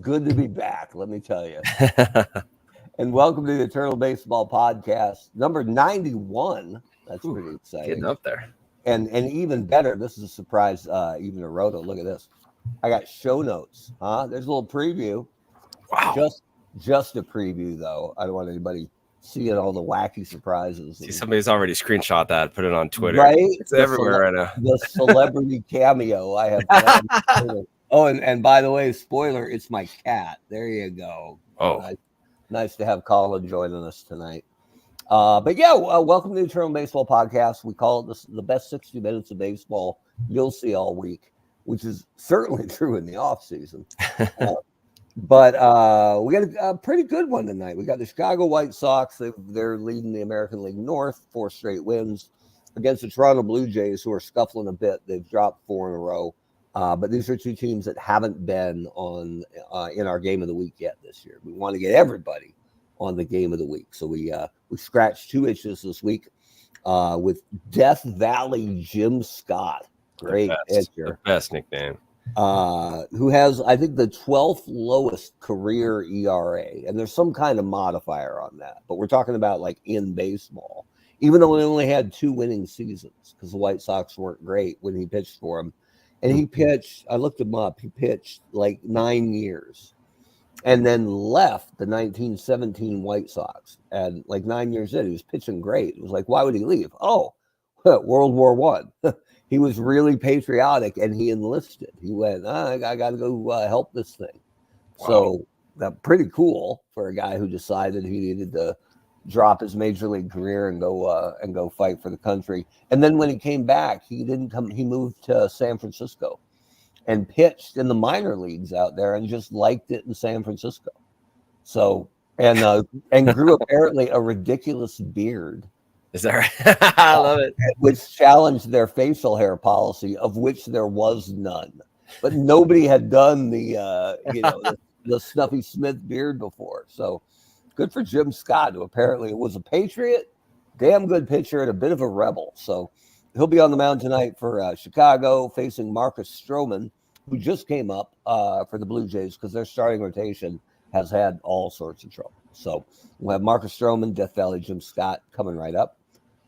good to be back, let me tell you. And welcome to the Eternal Baseball Podcast, number 91. That's pretty exciting. Getting up there. And even better, this is a surprise, even to Roto. Look at this. I got show notes. There's a little preview. Wow. Just a preview, though. I don't want anybody seeing all the wacky surprises. See, somebody's already screenshot that, put it on Twitter. Right? It's everywhere right now. The celebrity cameo I have planned. Oh, and by the way, spoiler, it's my cat. There you go. Oh. Nice to have Colin joining us tonight. But yeah, welcome to the Eternal Baseball Podcast. We call it the best 60 minutes of baseball you'll see all week, which is certainly true in the off season. But we got a pretty good one tonight. We got the Chicago White Sox. They're leading the American League North, 4 straight wins against the Toronto Blue Jays, who are scuffling a bit. They've dropped 4 in a row. But these are 2 teams that haven't been on in our game of the week yet this year. We want to get everybody on the game of the week. So we scratched 2 itches this week with Death Valley Jim Scott. Great pitcher. The best nickname. Who has, I think, the 12th lowest career ERA. And there's some kind of modifier on that. But we're talking about like in baseball. Even though he only had 2 winning seasons because the White Sox weren't great when he pitched for him. And he pitched, I looked him up, he pitched like 9 years and then left the 1917 White Sox. And like 9 years in, he was pitching great. It was like, why would he leave? Oh, World War I. He was really patriotic and he enlisted. He went, I got to go help this thing. Wow. So that's pretty cool for a guy who decided he needed to drop his major league career and go fight for the country. And then when he came back, he moved to San Francisco and pitched in the minor leagues out there and just liked it in San Francisco. So and grew apparently a ridiculous beard. Is that right? I love it. Which challenged their facial hair policy, of which there was none. But nobody had done the Snuffy Smith beard before. So good for Jim Scott, who apparently was a Patriot, damn good pitcher, and a bit of a rebel. So he'll be on the mound tonight for Chicago, facing Marcus Stroman, who just came up for the Blue Jays because their starting rotation has had all sorts of trouble. So we'll have Marcus Stroman, Death Valley Jim Scott coming right up.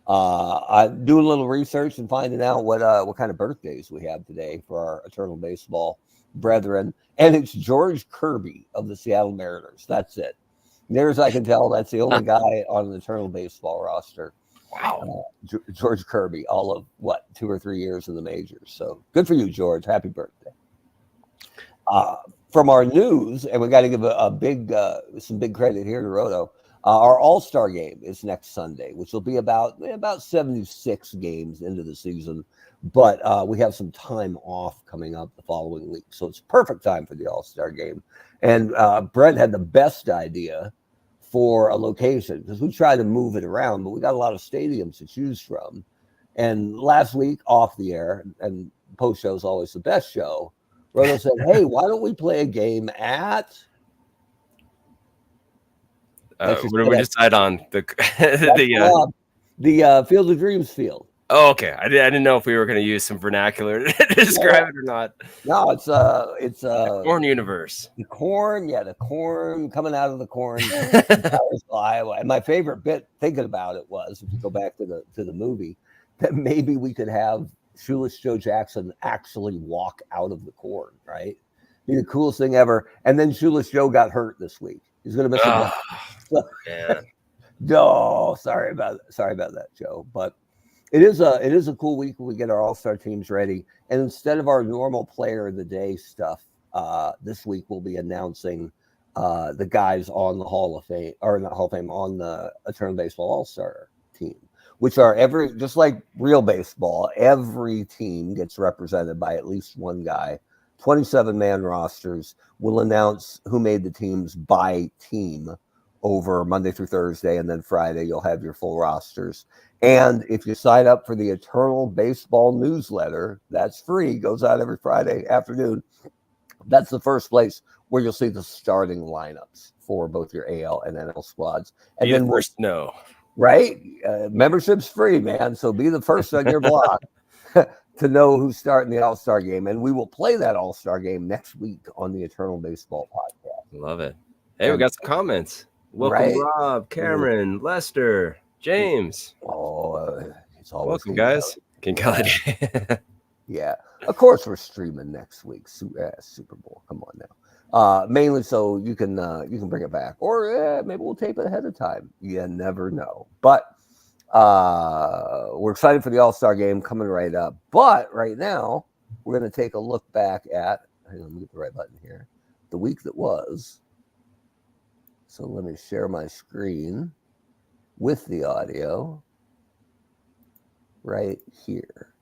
I'm doing a little research and finding out what kind of birthdays we have today for our Eternal Baseball brethren. And it's George Kirby of the Seattle Mariners. That's it. Near as I can tell, that's the only guy on an Eternal Baseball roster. Wow. George Kirby, all of 2 or 3 years in the majors. So good for you, George. Happy birthday. From our news, and we got to give some big credit here to Roto. Our All-Star game is next Sunday, which will be about 76 games into the season. But we have some time off coming up the following week. So it's perfect time for the All-Star game. And Brent had the best idea for a location because we tried to move it around, but we got a lot of stadiums to choose from. And last week, off the air, and post show is always the best show, Roto said, hey, why don't we play a game at... what did we decide on? The Field of Dreams field. Oh, okay. I didn't know if we were going to use some vernacular to describe it or not. No, it's the corn universe. The corn, the corn coming out of the corn. Iowa. And my favorite bit thinking about it was, if you go back to the movie, that maybe we could have Shoeless Joe Jackson actually walk out of the corn, right? Be the coolest thing ever. And then Shoeless Joe got hurt this week. He's going to miss a man. No, sorry about that, Joe. But it is a cool week when we get our all-star teams ready. And instead of our normal player of the day stuff, this week we'll be announcing the guys on the Hall of Fame, or not Hall of Fame, on the Eternal Baseball All-Star team, which are just like real baseball, every team gets represented by at least one guy. 27-man rosters. Will announce who made the teams by team over Monday through Thursday, and then Friday you'll have your full rosters. And if you sign up for the Eternal Baseball newsletter, that's free, goes out every Friday afternoon. That's the first place where you'll see the starting lineups for both your AL and NL squads. And then first know. Right? Membership's free, man. So be the first on your block. to know who's starting the All-Star game. And we will play that All-Star game next week on the Eternal Baseball podcast. Love it. Hey, we got some comments. Welcome, Right? Rob, Cameron, Lester, James. Oh, it's always welcome, guys. Yeah. Of course, we're streaming next week. Super Bowl. Come on now. Mainly so you can bring it back, or maybe we'll tape it ahead of time. You never know. But we're excited for the All-Star game coming right up. But right now, we're going to take a look back at. Hang on, let me get the right button here. The week that was. So let me share my screen with the audio right here.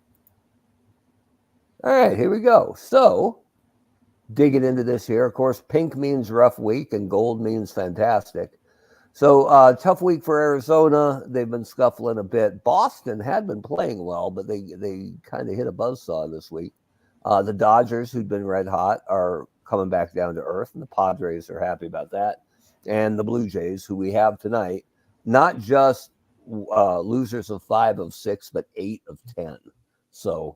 All right, here we go. So, digging into this here, of course, pink means rough week and gold means fantastic. So, tough week for Arizona. They've been scuffling a bit. Boston had been playing well, but they kind of hit a buzzsaw this week. The Dodgers, who'd been red hot, are coming back down to earth, and the Padres are happy about that. And the Blue Jays, who we have tonight, not just losers of 5 of 6, but 8 of 10. So,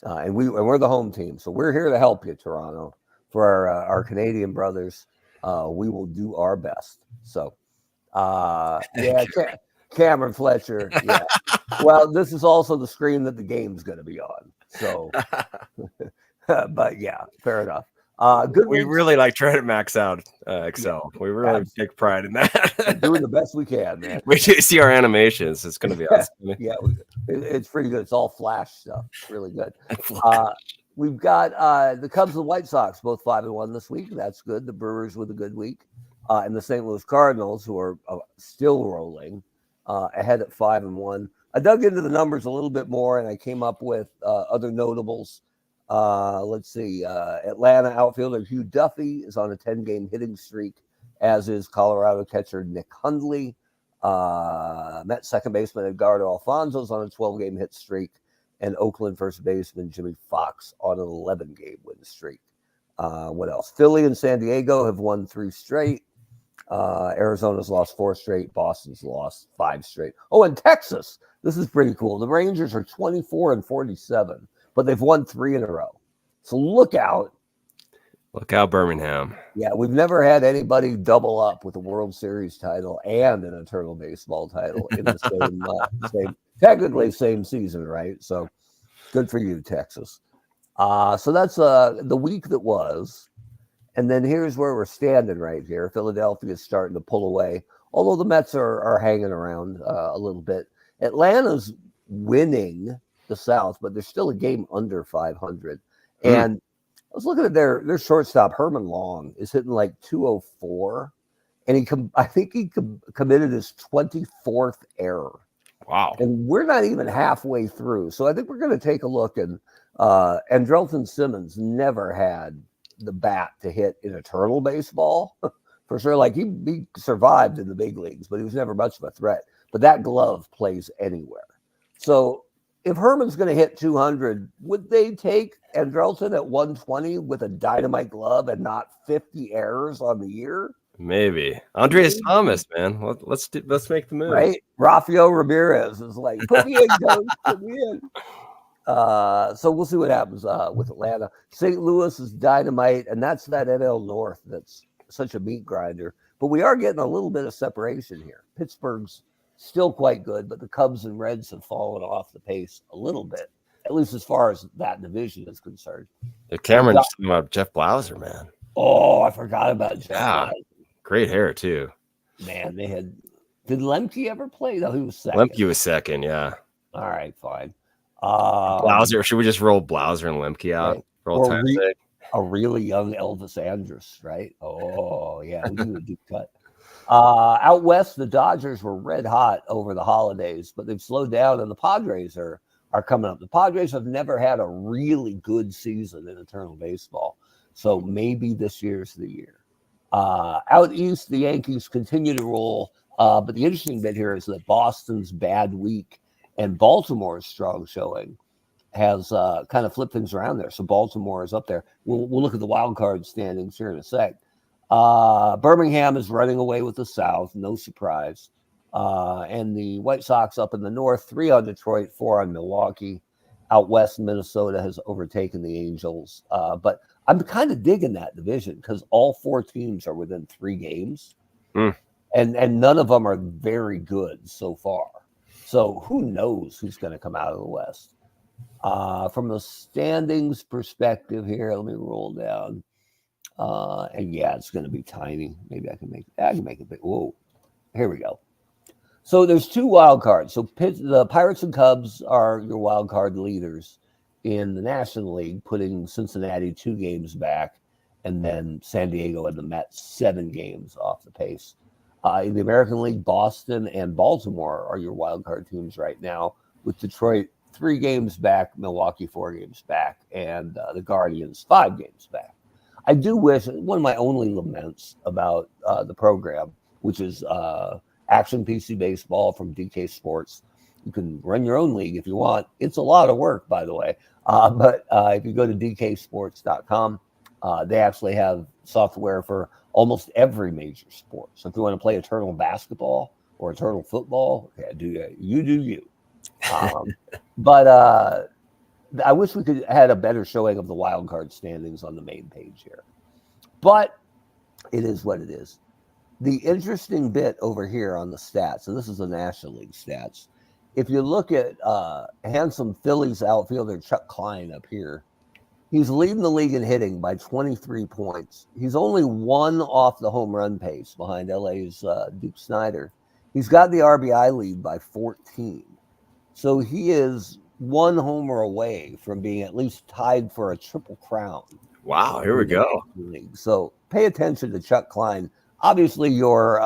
and we're the home team, so we're here to help you, Toronto. For our Canadian brothers, we will do our best. So, yeah, Cameron Fletcher. Yeah. Well, this is also the screen that the game's going to be on. So, but yeah, fair enough. Good. We really like trying to max out Excel. We really take pride in that. We're doing the best we can, man. We do see our animations. It's going to be awesome. Yeah, it's pretty good. It's all Flash stuff. It's really good. We've got the Cubs and the White Sox both 5-1 this week. That's good. The Brewers with a good week, and the St. Louis Cardinals, who are still rolling, ahead at 5-1. I dug into the numbers a little bit more, and I came up with other notables. Let's see. Atlanta outfielder Hugh Duffy is on a 10-game hitting streak, as is Colorado catcher Nick Hundley. Met second baseman Edgardo Alfonso is on a 12-game hit streak, and Oakland first baseman Jimmy Fox on an 11-game win streak. What else? Philly and San Diego have won 3 straight. Arizona's lost 4 straight. Boston's lost 5 straight. Oh, and Texas. This is pretty cool. The Rangers are 24-47. But they've won 3 in a row. So look out. Look out, Birmingham. Yeah, we've never had anybody double up with a World Series title and an Eternal Baseball title in the same technically same season, right? So good for you, Texas. So that's the week that was. And then here's where we're standing right here. Philadelphia is starting to pull away, although the Mets are hanging around a little bit. Atlanta's winning the South, but they're still a game under 500. And I was looking at their shortstop, Herman Long, is hitting like 204, and I think he committed his 24th error. Wow! And we're not even halfway through, so I think we're going to take a look. And Andrelton Simmons never had the bat to hit in Eternal Baseball for sure. Like he survived in the big leagues, but he was never much of a threat. But that glove plays anywhere, so. If Herman's going to hit 200, would they take Andrelton at 120 with a dynamite glove and not 50 errors on the year? Maybe. Andreas Thomas, man. Let's make the move. Right? Rafael Ramirez is like, put me in, coach, put me in. So we'll see what happens with Atlanta. St. Louis is dynamite, and that's that NL North that's such a meat grinder. But we are getting a little bit of separation here. Pittsburgh's still quite good, but the Cubs and Reds have fallen off the pace a little bit, at least as far as that division is concerned. Cameron just talking about Jeff Blauser, man. Oh, I forgot about Jeff Blauser. Great hair, too. Man, they had... Did Lemke ever play? No, he was second. Lemke was second, yeah. All right, fine. Blauser, should we just roll Blauser and Lemke out? Right. For all time's sake? A really young Elvis Andrus, right? Oh, yeah, we do a deep cut. Out west, the Dodgers were red hot over the holidays, but they've slowed down, and the Padres are coming up. The Padres have never had a really good season in Eternal Baseball, so maybe this year's the year. Out east, the Yankees continue to roll, but the interesting bit here is that Boston's bad week and Baltimore's strong showing has kind of flipped things around there. So Baltimore is up there. We'll look at the wild card standings here in a sec. Birmingham is running away with the South, no surprise. And the White Sox up in the North, 3 on Detroit, 4 on Milwaukee. Out west, Minnesota has overtaken the Angels. But I'm kind of digging that division because all 4 teams are within 3 games. Mm. And none of them are very good so far. So who knows who's going to come out of the West? From the standings perspective here, let me roll down. And yeah, it's going to be tiny. Maybe I can make it big. Whoa, here we go. So there's 2 wild cards. So the Pirates and Cubs are your wild card leaders in the National League, putting Cincinnati 2 games back, and then San Diego and the Mets 7 games off the pace. In the American League, Boston and Baltimore are your wild card teams right now, with Detroit 3 games back, Milwaukee 4 games back, and the Guardians 5 games back. I do wish, one of my only laments about the program, which is Action PC Baseball from DK Sports. You can run your own league if you want. It's a lot of work, by the way. But if you go to dksports.com, they actually have software for almost every major sport. So if you want to play Eternal Basketball or Eternal Football, okay, you do you. But I wish we could had a better showing of the wild card standings on the main page here. But it is what it is. The interesting bit over here on the stats, and this is the National League stats, if you look at handsome Phillies outfielder Chuck Klein up here, he's leading the league in hitting by 23 points. He's only 1 off the home run pace behind LA's Duke Snyder. He's got the RBI lead by 14. So he is 1 homer away from being at least tied for a triple crown. Wow, here we go. So pay attention to Chuck Klein. Obviously, your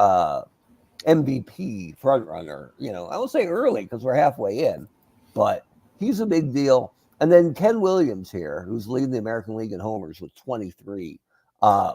MVP frontrunner, I won't say early because we're halfway in, but he's a big deal. And then Ken Williams here, who's leading the American League in homers with 23,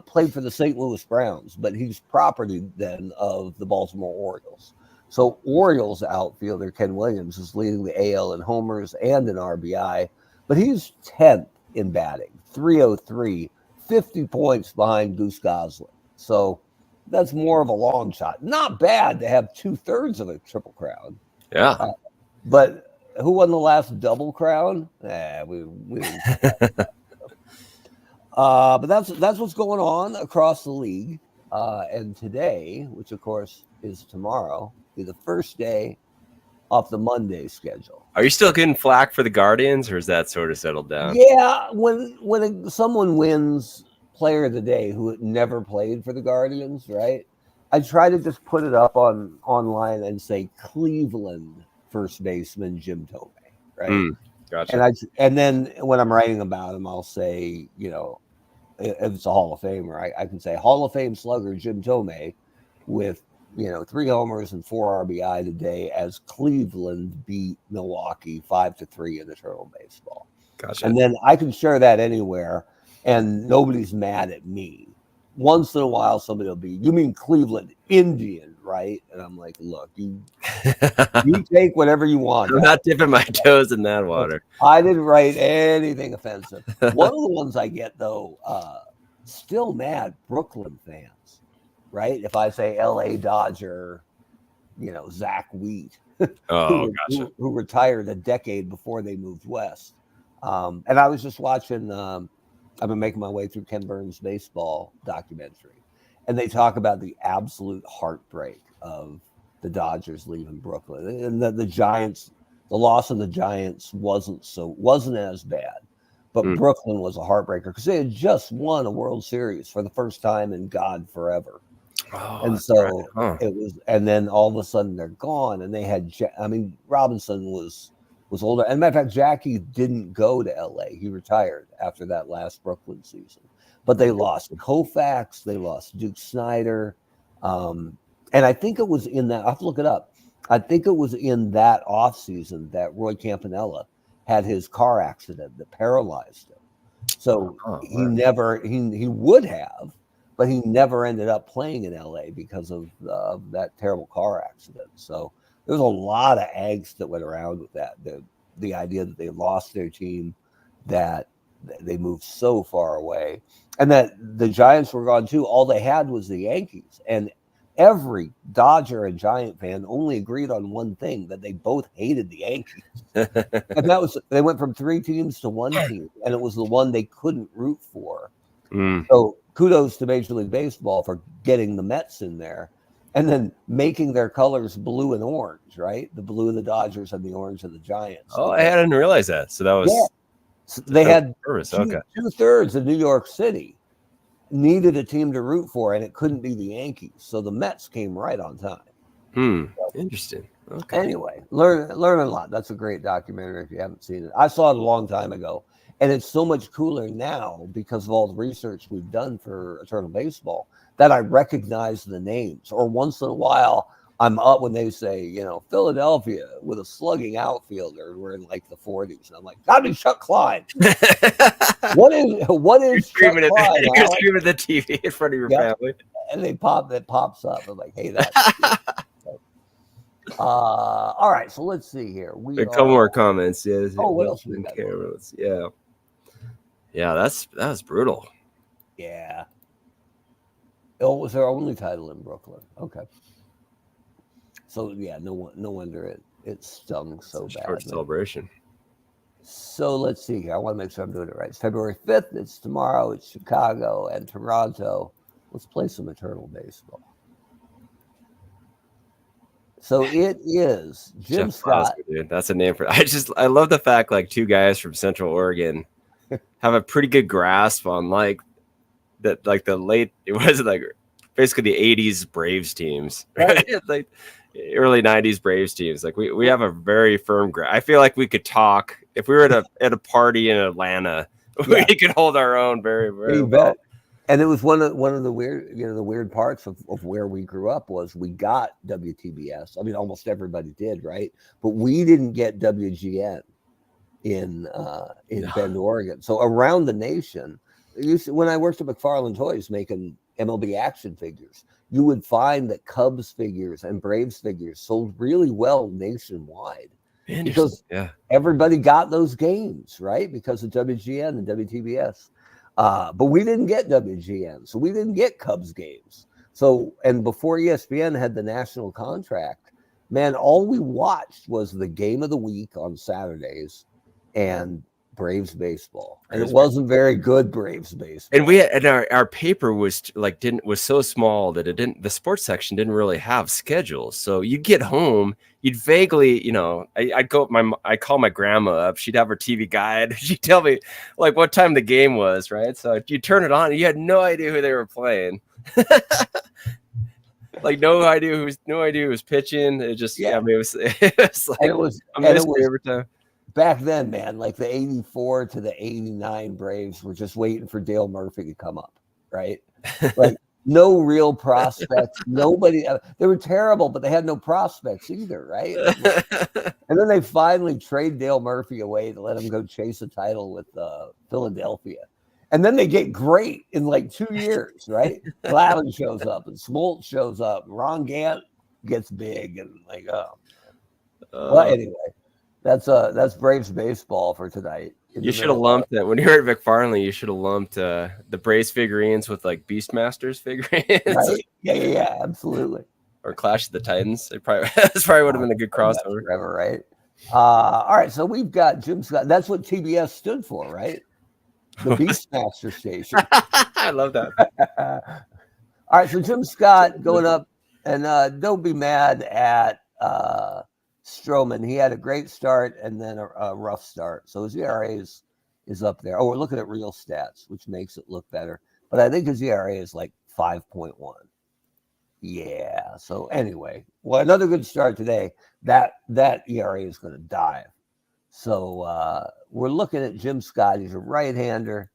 played for the St. Louis Browns, but he's property then of the Baltimore Orioles. So Orioles outfielder Ken Williams is leading the AL in homers and in RBI, but he's 10th in batting, 303, 50 points behind Goose Goslin. So that's more of a long shot. Not bad to have 2/3 of a triple crown. Yeah. But who won the last double crown? But that's what's going on across the league. And today, which of course is tomorrow, be the first day off the Monday schedule. Are you still getting flack for the Guardians, or is that sort of settled down? Yeah, when someone wins Player of the Day who never played for the Guardians, right? I try to just put it up online and say Cleveland first baseman Jim Thome, right? Gotcha. And then when I'm writing about him, I'll say, if it's a Hall of Famer, I can say Hall of Fame slugger Jim Thome with 3 homers and 4 RBI today as Cleveland beat Milwaukee 5-3 in Eternal Baseball. Gotcha. And then I can share that anywhere, and nobody's mad at me. Once in a while, somebody will be, you mean Cleveland Indian, right? And I'm like, look, you take whatever you want. I'm not dipping my toes in that water. I didn't write anything offensive. One of the ones I get, though, still mad Brooklyn fans, right? If I say LA Dodger, Zach Wheat, Gotcha. who retired a decade before they moved west. And I was just watching, I've been making my way through Ken Burns' baseball documentary, and they talk about the absolute heartbreak of the Dodgers leaving Brooklyn, and the Giants, the loss of the Giants wasn't as bad, but Brooklyn was a heartbreaker because they had just won a World Series for the first time in God forever. And so it was, and then all of a sudden they're gone, and they had, Robinson was older. And matter of fact, Jackie didn't go to LA. He retired after that last Brooklyn season. But they lost Koufax, they lost Duke Snyder. And I think it was in that, I'll have to look it up. I think it was in that offseason that Roy Campanella had his car accident that paralyzed him. So he would have, but he never ended up playing in LA because of that terrible car accident. So there's a lot of angst that went around with that. The idea that they lost their team, that they moved so far away, and that the Giants were gone too. All they had was the Yankees, and every Dodger and Giant fan only agreed on one thing, that they both hated the Yankees. And that was, they went from 3 teams to 1 team, and it was the one they couldn't root for. So kudos to Major League Baseball for getting the Mets in there and then making their colors blue and orange, right? The blue of the Dodgers and the orange of the Giants. Oh, I hadn't realized that. So that was So they had okay. 2/3 of New York City needed a team to root for, and it couldn't be the Yankees. So the Mets came right on time. Interesting. Okay. Anyway, learn a lot. That's a great documentary if you haven't seen it. I saw it a long time ago, and it's so much cooler now because of all the research we've done for Eternal Baseball that I recognize the names. Or once in a while, I'm up when they say, you know, Philadelphia with a slugging outfielder. We're in like the 40s, and I'm like, gotta be Chuck Klein. What is Chuck Klein? You're screaming at the TV in front of your family, and that pops up. I'm like, hey, that's all right. So let's see here. A couple more comments. Yeah. What else we got? Yeah. That's brutal. Yeah. Oh, it was their only title in Brooklyn. Okay. So yeah, no wonder it stung so bad. Short celebration. So let's see here. I want to make sure I'm doing it right. It's February 5th. It's tomorrow. It's Chicago and Toronto. Let's play some Eternal Baseball. So it is Jim Jeff Scott. Glasgow, dude. That's a name for. I love the fact like 2 guys from Central Oregon have a pretty good grasp on like that, like the late. It was like basically the 80s Braves teams, right? Like early 90s Braves teams. Like we have a very firm grasp. I feel like we could talk if we were at a party in Atlanta. We could hold our own very, very well. And it was one of the weird parts of where we grew up was we got WTBS. I mean, almost everybody did, right? But we didn't get WGN in Bend, Oregon. So around the nation, when I worked at McFarland Toys making MLB action figures, you would find that Cubs figures and Braves figures sold really well nationwide because everybody got those games, right? Because of WGN and WTBS. But we didn't get WGN, so we didn't get Cubs games. So, and before ESPN had the national contract, man, all we watched was the game of the week on Saturdays and Braves baseball, and it wasn't very good Braves baseball. And our paper was so small that the sports section didn't really have schedules. So you'd get home, you'd vaguely, I'd call my grandma up, she'd have her TV guide, she'd tell me like what time the game was, right? So you turn it on, and you had no idea who they were playing. Like no idea who was pitching. It just it was every time. Back then, man, like the 84 to the 89 Braves were just waiting for Dale Murphy to come up, right? Like no real prospects. Nobody. They were terrible, but they had no prospects either, right? And then they finally trade Dale Murphy away to let him go chase a title with Philadelphia. And then they get great in like 2 years, right? Glavine shows up and Smoltz shows up. And Ron Gant gets big and like, well, anyway. That's Braves baseball for tonight. You should have lumped that when you were at McFarland. You should have lumped the Braves figurines with like Beastmasters figurines. Right? Yeah, absolutely. Or Clash of the Titans. That's probably would have been a good crossover. Forever, right? All right, so we've got Jim Scott. That's what TBS stood for, right? The Beastmaster station. I love that. All right, so Jim Scott going up, and don't be mad at Stroman. He had a great start and then a rough start. So his ERA is up there. Oh, we're looking at real stats, which makes it look better. But I think his ERA is like 5.1. Yeah. So anyway, well, another good start today. That ERA is going to dive. So we're looking at Jim Scott. He's a right-hander.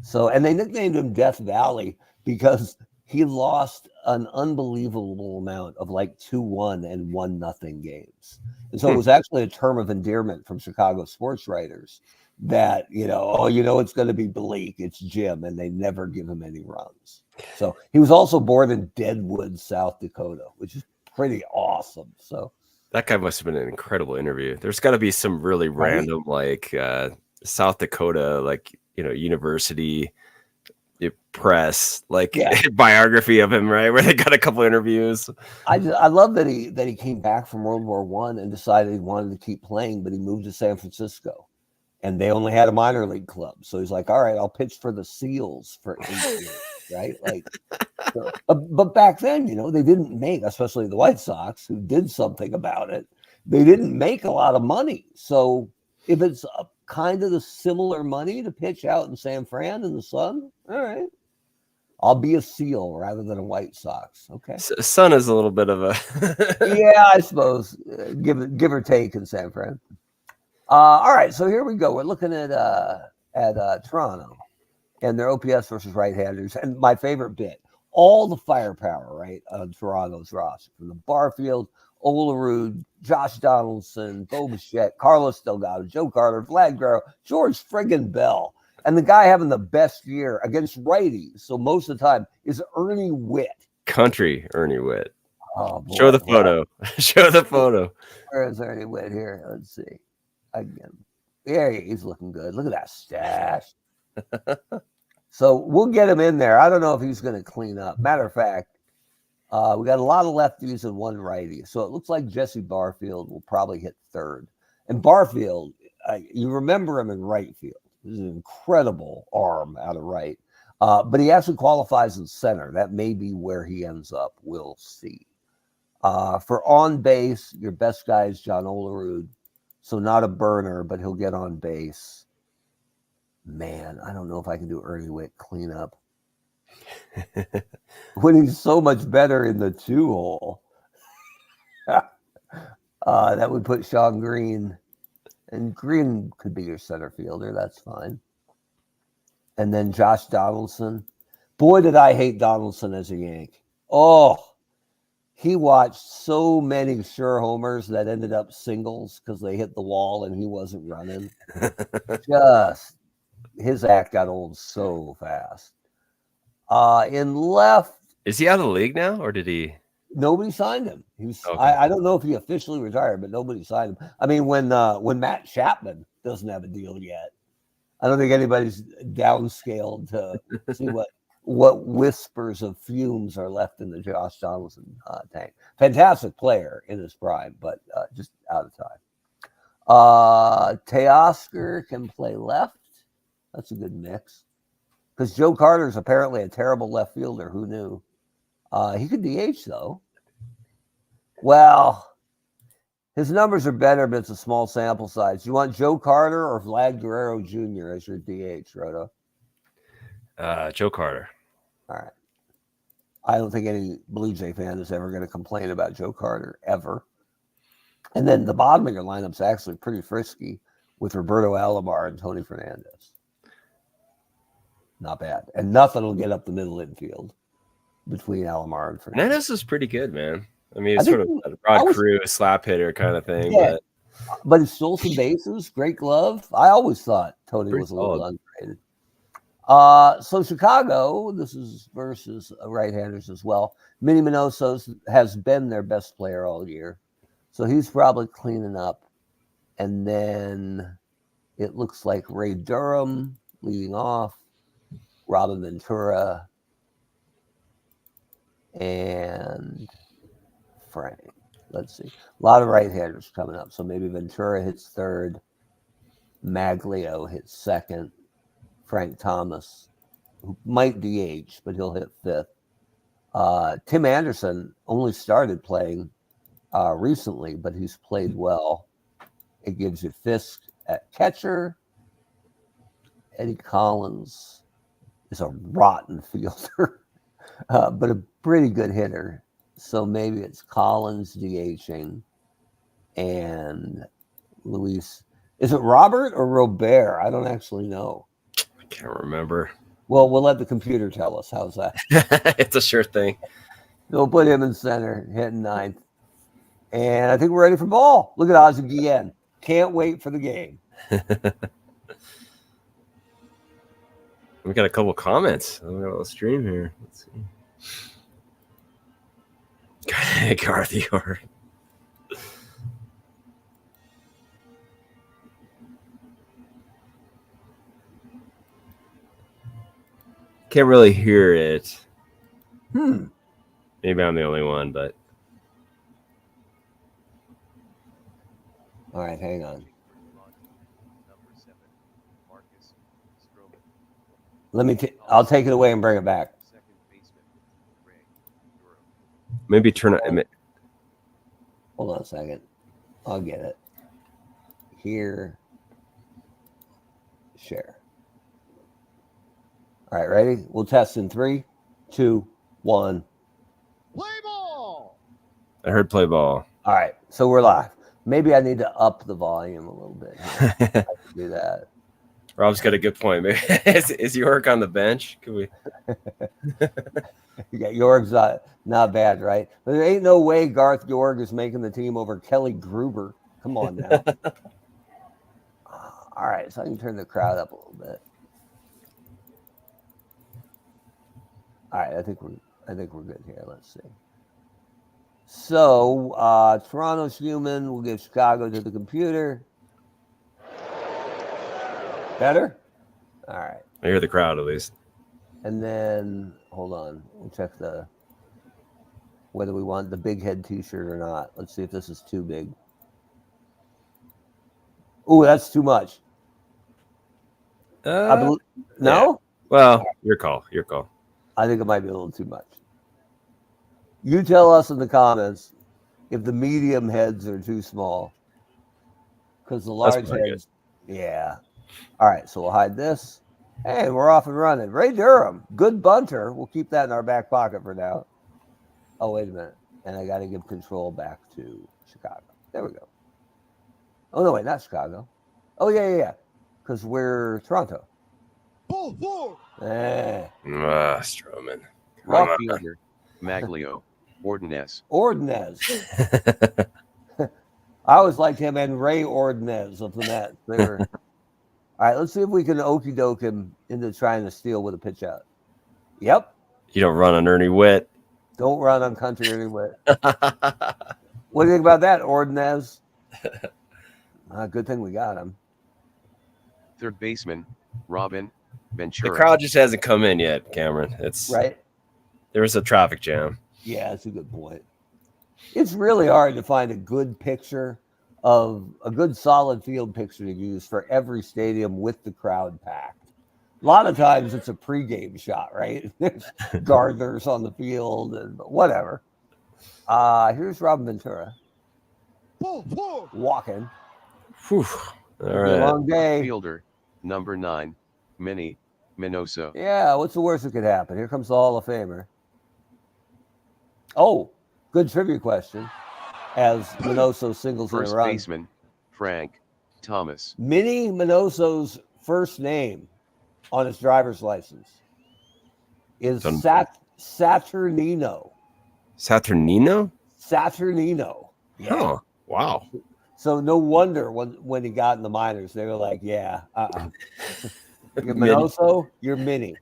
So, and they nicknamed him Death Valley because he lost an unbelievable amount of like 2-1 and 1-0 games. And so it was actually a term of endearment from Chicago sports writers that, it's going to be bleak. It's Jim, and they never give him any runs. So he was also born in Deadwood, South Dakota, which is pretty awesome. So that guy must have been an incredible interview. There's got to be some really random, like South Dakota, like, university press, like Yeah. biography of him, right? Where they got a couple interviews. I love that he came back from World War I and decided he wanted to keep playing, but he moved to San Francisco, and they only had a minor league club. So he's like, all right, I'll pitch for the Seals for 8 years, right? Like, but back then, they didn't make, especially the White Sox, who did something about it. They didn't make a lot of money. So if it's kind of the similar money to pitch out in San Fran in the sun, all right. I'll be a Seal rather than a White Sox. Okay. Sun is a little bit of a Yeah, I suppose. Give or take in San Fran. All right, so here we go. We're looking at Toronto and their OPS versus right-handers. And my favorite bit, all the firepower, right, on Toronto's roster. From the Barfield, Olerud, Josh Donaldson, Bo Bichette, Carlos Delgado, Joe Carter, Vlad Guerrero, George friggin' Bell. And the guy having the best year against righties, so most of the time, is Ernie Witt. country Ernie Witt. Oh, boy. Show the photo. Show the photo. Where is Ernie Witt here? Let's see. Again. There he's looking good. Look at that stash. So we'll get him in there. I don't know if he's going to clean up. Matter of fact, we got a lot of lefties and one righty. So it looks like Jesse Barfield will probably hit third. And Barfield, you remember him in right field. This is an incredible arm out of right. But he actually qualifies in center. That may be where he ends up. We'll see. For on base, your best guy is John Olerud. So not a burner, but he'll get on base. Man, I don't know if I can do Ernie Witt cleanup. When he's so much better in the 2-hole. That would put Sean Green. And Green could be your center fielder. That's fine. And then Josh Donaldson. Boy, did I hate Donaldson as a Yank. Oh, he watched so many sure homers that ended up singles because they hit the wall and he wasn't running. Just, his act got old so fast. In left. Is he out of the league now, or did he? Nobody signed him. He was. Okay. I don't know if he officially retired, but nobody signed him. I mean, when Matt Chapman doesn't have a deal yet, I don't think anybody's downscaled to see what whispers of fumes are left in the Josh Donaldson tank. Fantastic player in his prime, but just out of time. Teoscar can play left. That's a good mix. Because Joe Carter is apparently a terrible left fielder. Who knew? He could DH, though. Well, his numbers are better, but it's a small sample size. You want Joe Carter or Vlad Guerrero Jr. as your DH, Roto? Joe Carter. All right. I don't think any Blue Jay fan is ever going to complain about Joe Carter, ever. And then the bottom of your lineup's actually pretty frisky with Roberto Alomar and Tony Fernandez. Not bad. And nothing will get up the middle infield between Alomar and Fernandez. Fernandez is pretty good, man. I mean, it's sort of a broad crew, slap hitter kind of thing. Yeah, but he stole some bases. Great glove. I always thought Tony was a little underrated. So Chicago, this is versus right-handers as well. Minnie Minoso has been their best player all year. So he's probably cleaning up. And then it looks like Ray Durham leading off. Robin Ventura, and Frank. Let's see. A lot of right-handers coming up. So maybe Ventura hits third. Maglio hits second. Frank Thomas, who might DH, but he'll hit fifth. Tim Anderson only started playing recently, but he's played well. It gives you Fisk at catcher. Eddie Collins is a rotten fielder, but a pretty good hitter. So maybe it's Collins DHing and Luis. Is it Robert or Robert? I don't actually know. I can't remember. Well, we'll let the computer tell us. How's that? It's a sure thing. We'll put him in center, hitting ninth. And I think we're ready for ball. Look at Ozzie Guillen. Can't wait for the game. We got a couple comments. We got a little stream here. Let's see. Garth York. can't really hear it. Hmm. Maybe I'm the only one, but All right, hang on. Number 7, Marcus Stroman. I'll take it away and bring it back. Second baseman, Ray Durham. maybe turn it. Hold on a second. I'll get it. Here. Share. All right, ready? We'll test in 3, 2, 1. Play ball. I heard play ball. All right, so we're live. Maybe I need to up the volume a little bit here. I can do that. Rob's got a good point. Maybe is York on the bench? Could we? Yeah, Yorg's not bad, right? But there ain't no way Garth York is making the team over Kelly Gruber. Come on now. All right, so I can turn the crowd up a little bit. All right, I think we're good here. Let's see. So Toronto's human. We'll give Chicago to the computer. Better? All right. I hear the crowd at least. And then hold on. We'll check whether we want the big head t-shirt or not. Let's see if this is too big. Oh, that's too much. No? Yeah. Well, your call. Your call. I think it might be a little too much. You tell us in the comments if the medium heads are too small. Because the large heads, yeah. All right, so we'll hide this. Hey, we're off and running. Ray Durham, good bunter. We'll keep that in our back pocket for now. Oh, wait a minute. And I got to give control back to Chicago. There we go. Oh, no, wait, not Chicago. Oh, yeah. Because we're Toronto. Stroman. Right fielder, Maglio, Ordonez. I always liked him and Ray Ordonez of the Mets. They were... All right, let's see if we can okey doke him into trying to steal with a pitch out. Yep. You don't run on Ernie Witt. Don't run on country Ernie Witt. What do you think about that, Ordonez? Good thing we got him. Third baseman, Robin Ventura. The crowd just hasn't come in yet, Cameron. It's right. There was a traffic jam. Yeah, that's a good point. It's really hard to find a good picture of a good solid field picture to use for every stadium with the crowd packed. A lot of times it's a pregame shot, right? There's gardeners on the field and whatever. Here's Robin Ventura. Walking. Whew. All right. Long day. Fielder, number 9, Minnie Minoso. Yeah, what's the worst that could happen? Here comes the Hall of Famer. Oh, good trivia question. As Minoso singles in a First run. baseman, Frank Thomas. Minnie Minoso's first name on his driver's license is Saturnino. Saturnino? Saturnino. Yeah. Oh, wow. So no wonder when he got in the minors, they were like, yeah, You're Minoso, you're Minnie.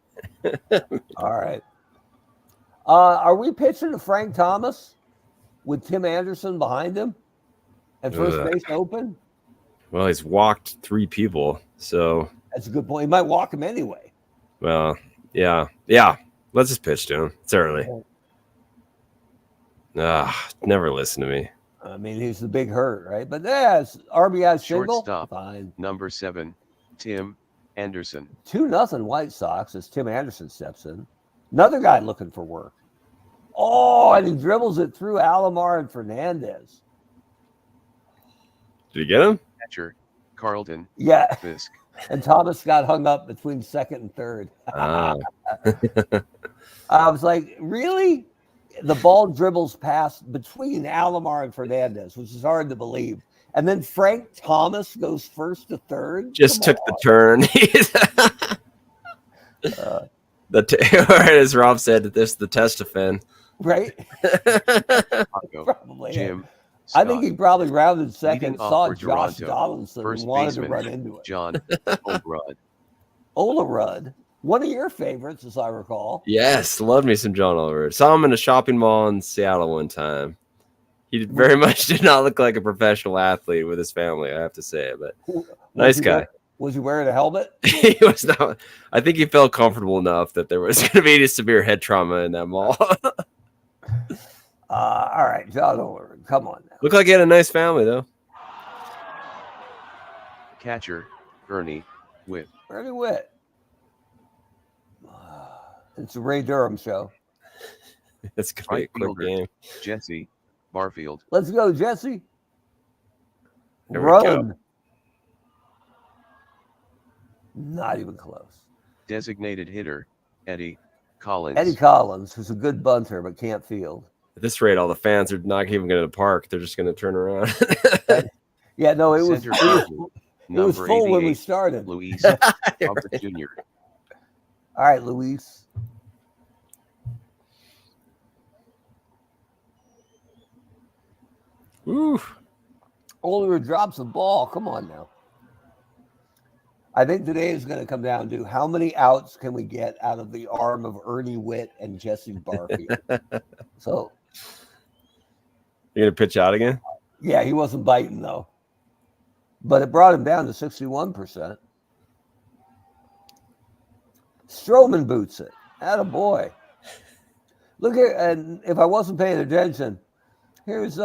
All right. Are we pitching to Frank Thomas with Tim Anderson behind him and first base open? Well, he's walked 3 people, so that's a good point. He might walk him anyway. Well, yeah. Let's just pitch to him. It's early. Never listen to me. I mean, he's the big hurt, right? But yeah, it's RBI single. Shortstop, fine. Number 7, Tim Anderson. 2-0 White Sox as Tim Anderson steps in. Another guy looking for work. Oh, and he dribbles it through Alomar and Fernandez. Did you get him? Catcher, Carlton. Yeah. Fisk. And Thomas got hung up between second and third. I was like, really? The ball dribbles past between Alomar and Fernandez, which is hard to believe. And then Frank Thomas goes first to third. Just took the turn. As Rob said, this is the test of Finn. Right? Probably. Jim. I think he probably rounded second, Leading off saw for Josh Toronto, Donaldson, first and wanted baseman, to run into it. John Olerud. Olerud, one of your favorites, as I recall. Yes, love me some John Olerud. Saw him in a shopping mall in Seattle one time. He very much did not look like a professional athlete with his family, I have to say, but nice guy. Was he wearing a helmet? He was not. I think he felt comfortable enough that there was going to be any severe head trauma in that mall. All right, John Oler, come on now. Looked like he had a nice family though. Catcher, Ernie, Witt. Ernie Witt. It's a Ray Durham show. It's going to be a Right quick fielder, game. Jesse, Barfield. Let's go, Jesse. There we go. Run. Not even close. Designated hitter, Eddie, Collins. Eddie Collins, who's a good bunter but can't field. At this rate, all the fans are not even going to the park. They're just going to turn around. Yeah, no, it was Center fielder, number full when we 88, started. Luis Robert Jr. All right, Luis. Ooh. Oliver drops the ball. Come on now. I think today is going to come down to how many outs can we get out of the arm of Ernie Witt and Jesse Barfield. So, You're going to pitch out again? yeah, he wasn't biting, though. But it brought him down to 61%. Stroman boots it. Attaboy. Look here, and if I wasn't paying attention, here's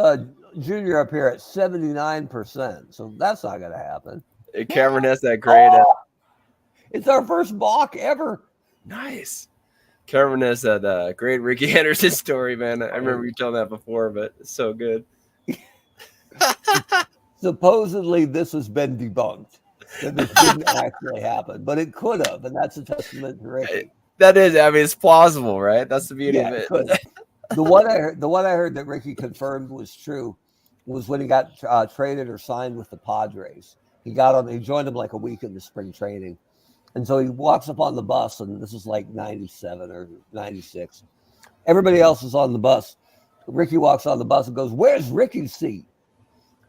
Junior up here at 79%. So that's not going to happen. Cameron has that great. It's our first balk ever. Nice. Cameron has that great Ricky Anderson story, man. I remember you telling that before, but it's so good. Supposedly, this has been debunked. That this didn't actually happen, but it could have, and that's a testament to Ricky. That is, I mean, it's plausible, right? That's the beauty of it. Could have. The one I heard that Ricky confirmed was true was when he got traded or signed with the Padres. He joined them like a week into spring training. And so he walks up on the bus, and this is like 97 or 96. Everybody else is on the bus. Ricky walks on the bus and goes, "Where's Ricky's seat?"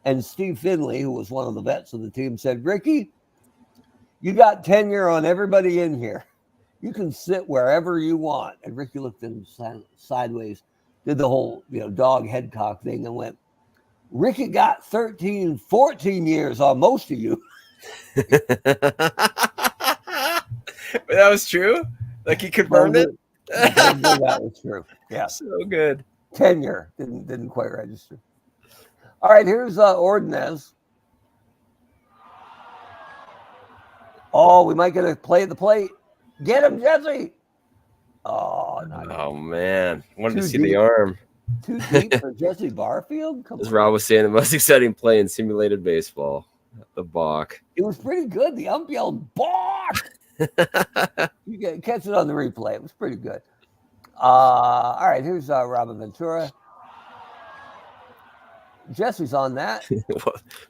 And Steve Finley, who was one of the vets of the team, said, "Ricky, you got tenure on everybody in here. You can sit wherever you want." And Ricky looked at him sideways, did the whole dog head cock thing, and went, "Ricky got 13, 14 years on most of you." That was true? Like he confirmed it? That was true. Yeah. So good. Tenure didn't quite register. All right, here's Ordonez. Oh, we might get a play at the plate. Get him, Jesse. Oh, not yet. Oh man. Wanted to Too see deep. the arm. Too deep for Jesse Barfield? Come As on. Rob was saying, the most exciting play in simulated baseball. The balk. It was pretty good. The ump yelled, "Balk!" You can catch it on the replay. It was pretty good. All right, here's Robin Ventura. Jesse's on that.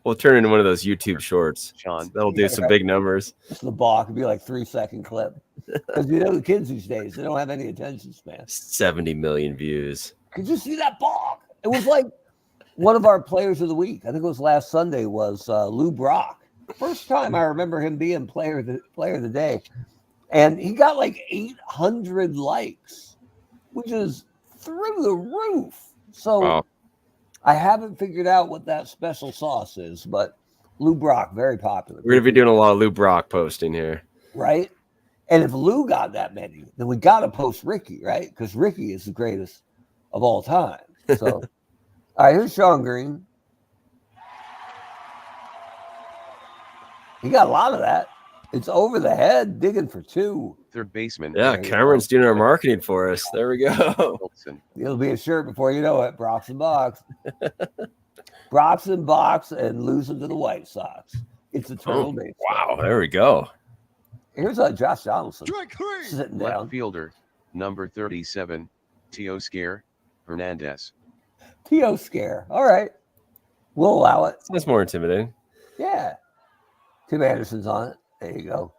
We'll turn into one of those YouTube shorts. Sean. That'll do some big numbers. Just the balk. It'd be like 3-second clip. Because the kids these days, they don't have any attention span. 70 million views. Could you see that balk? It was like one of our players of the week. I think it was last Sunday was Lou Brock. First time I remember him being player of the day. And he got like 800 likes, which is through the roof. So Wow. I haven't figured out what that special sauce is, but Lou Brock, very popular. We're going to be doing a lot of Lou Brock posting here. Right? And if Lou got that many, then we got to post Ricky, right? Because Ricky is the greatest of all time. So, all right, here's Sean Green. He got a lot of that. It's over the head, digging for two. Third baseman. Yeah, Cameron's doing our marketing for us. There we go. Wilson. It'll be a shirt before you know it. Brox and Box. Brox and Box and losing to the White Sox. It's a turtle base. Wow, there we go. Here's Josh Donaldson sitting Left down. fielder, number 37, Teoscar Hernandez. T.O. Scare. All right. We'll allow it. That's more intimidating. Yeah. Tim Anderson's on it. There you go.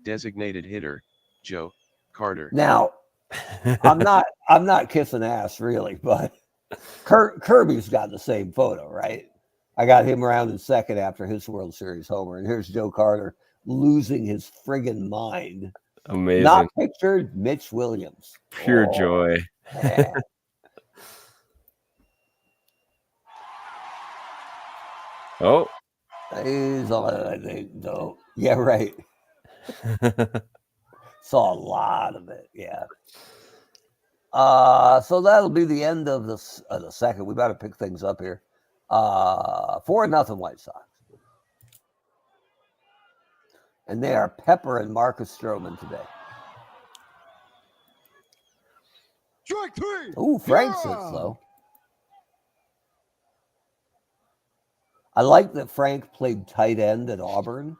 Designated hitter, Joe Carter. Now, I'm not kissing ass really, but Kirby's got the same photo, right? I got him around in second after his World Series homer, and here's Joe Carter losing his friggin' mind. Amazing. Not pictured, Mitch Williams. Pure joy. Man. Oh, He's on, I think, though. Yeah, right. Saw a lot of it. Yeah. So that'll be the end of the second. We better pick things up here. 4-0 White Sox. And they are peppering Marcus Stroman today. Strike 3. Ooh, Frank sits though. I like that Frank played tight end at Auburn.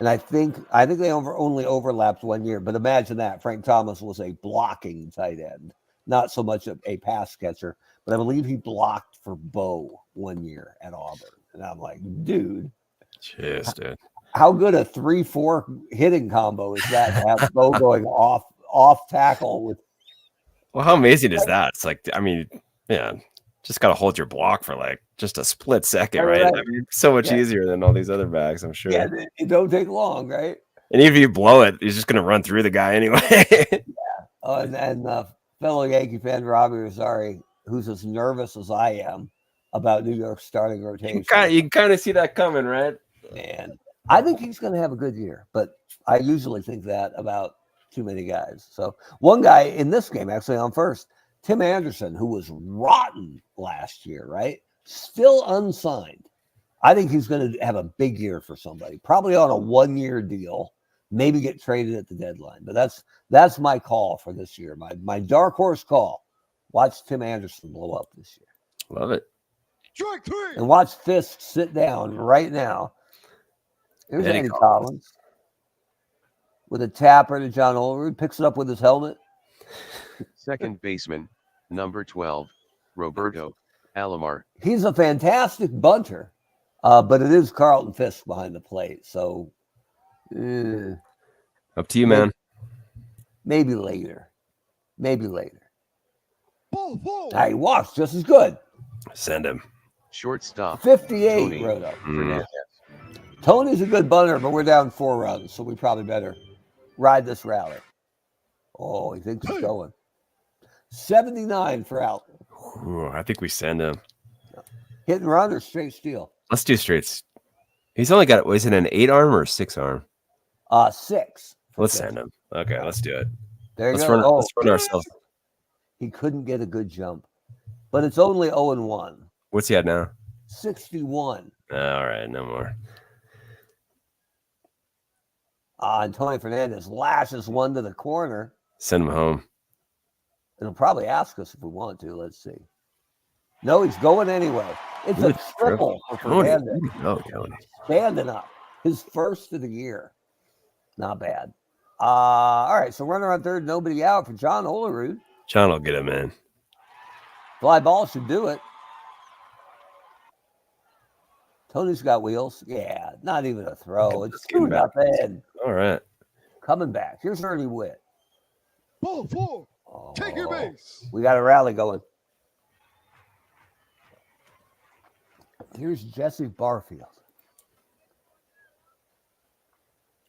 And I think they only overlapped 1 year. But imagine that. Frank Thomas was a blocking tight end, not so much a pass catcher. But I believe he blocked for Bo 1 year at Auburn. And I'm like, dude. Jeez, dude. How good a 3-4 hitting combo is that to have Bo going off tackle with? Well, how amazing is that? It's like, I mean, yeah, just got to hold your block for like just a split second, right? I mean, so much easier than all these other backs, I'm sure. Yeah, it don't take long, right? And even if you blow it, he's just going to run through the guy anyway. And fellow Yankee fan Robbie Rosario, who's as nervous as I am about New York's starting rotation. You can kind of see that coming, right? Man, I think he's going to have a good year, but I usually think that about too many guys. So one guy in this game, actually on first, Tim Anderson, who was rotten last year, right? Still unsigned. I think he's going to have a big year for somebody, probably on a 1-year deal, maybe get traded at the deadline. But that's my call for this year. My dark horse call. Watch Tim Anderson blow up this year. Love it. Strike 3. And watch Fisk sit down right now. Here's Eddie Collins with a tapper to John Olerud, picks it up with his helmet. Second baseman, number 12, Roberto Alomar. He's a fantastic bunter, but it is Carlton Fisk behind the plate. So up to you, man. Maybe later. Ball 4. He walks just as good. Send him. Shortstop, 58 Tony wrote up. Fernandez. Tony's a good bunter, but we're down 4 runs, so we probably better ride this rally. Oh, he thinks he's going. 79 for out. Ooh, I think we send him. Hit and run or straight steal? Let's do straights. He's only got, was it an 8-arm or a 6-arm? 6. Let's send him. Okay, let's do it. There you Let's go. let's run ourselves. He couldn't get a good jump, but it's only 0-1. What's he at now? 61. All right, no more. And Tony Fernandez lashes one to the corner. Send him home. It'll probably ask us if we want to. Let's see. No, he's going anyway. It's a triple for Fernandez. Oh, Tony. Standing up. His first of the year. Not bad. All right, so runner on third, nobody out for John Olerud. John will get him in. Fly ball should do it. Tony's got wheels. Yeah, not even a throw. It's 2-0. All right. Coming back. Here's Ernie Witt. Ball 4. Take your base. We got a rally going. Here's Jesse Barfield.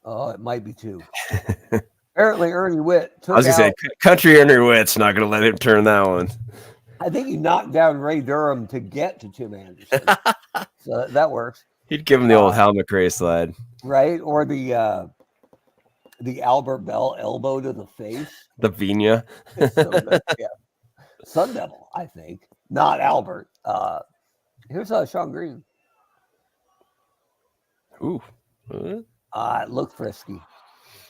Oh, it might be 2. Apparently, Ernie Witt took I was going to say, Country Ernie Witt's not going to let him turn that one. I think he knocked down Ray Durham to get to Tim Anderson. So that works. He'd give him the old Hal McRae slide. Right? Or the Albert Bell elbow to the face. The Vina. So good. Yeah. Sun Devil, I think. Not Albert. Here's Sean Green. Ooh. It looked frisky.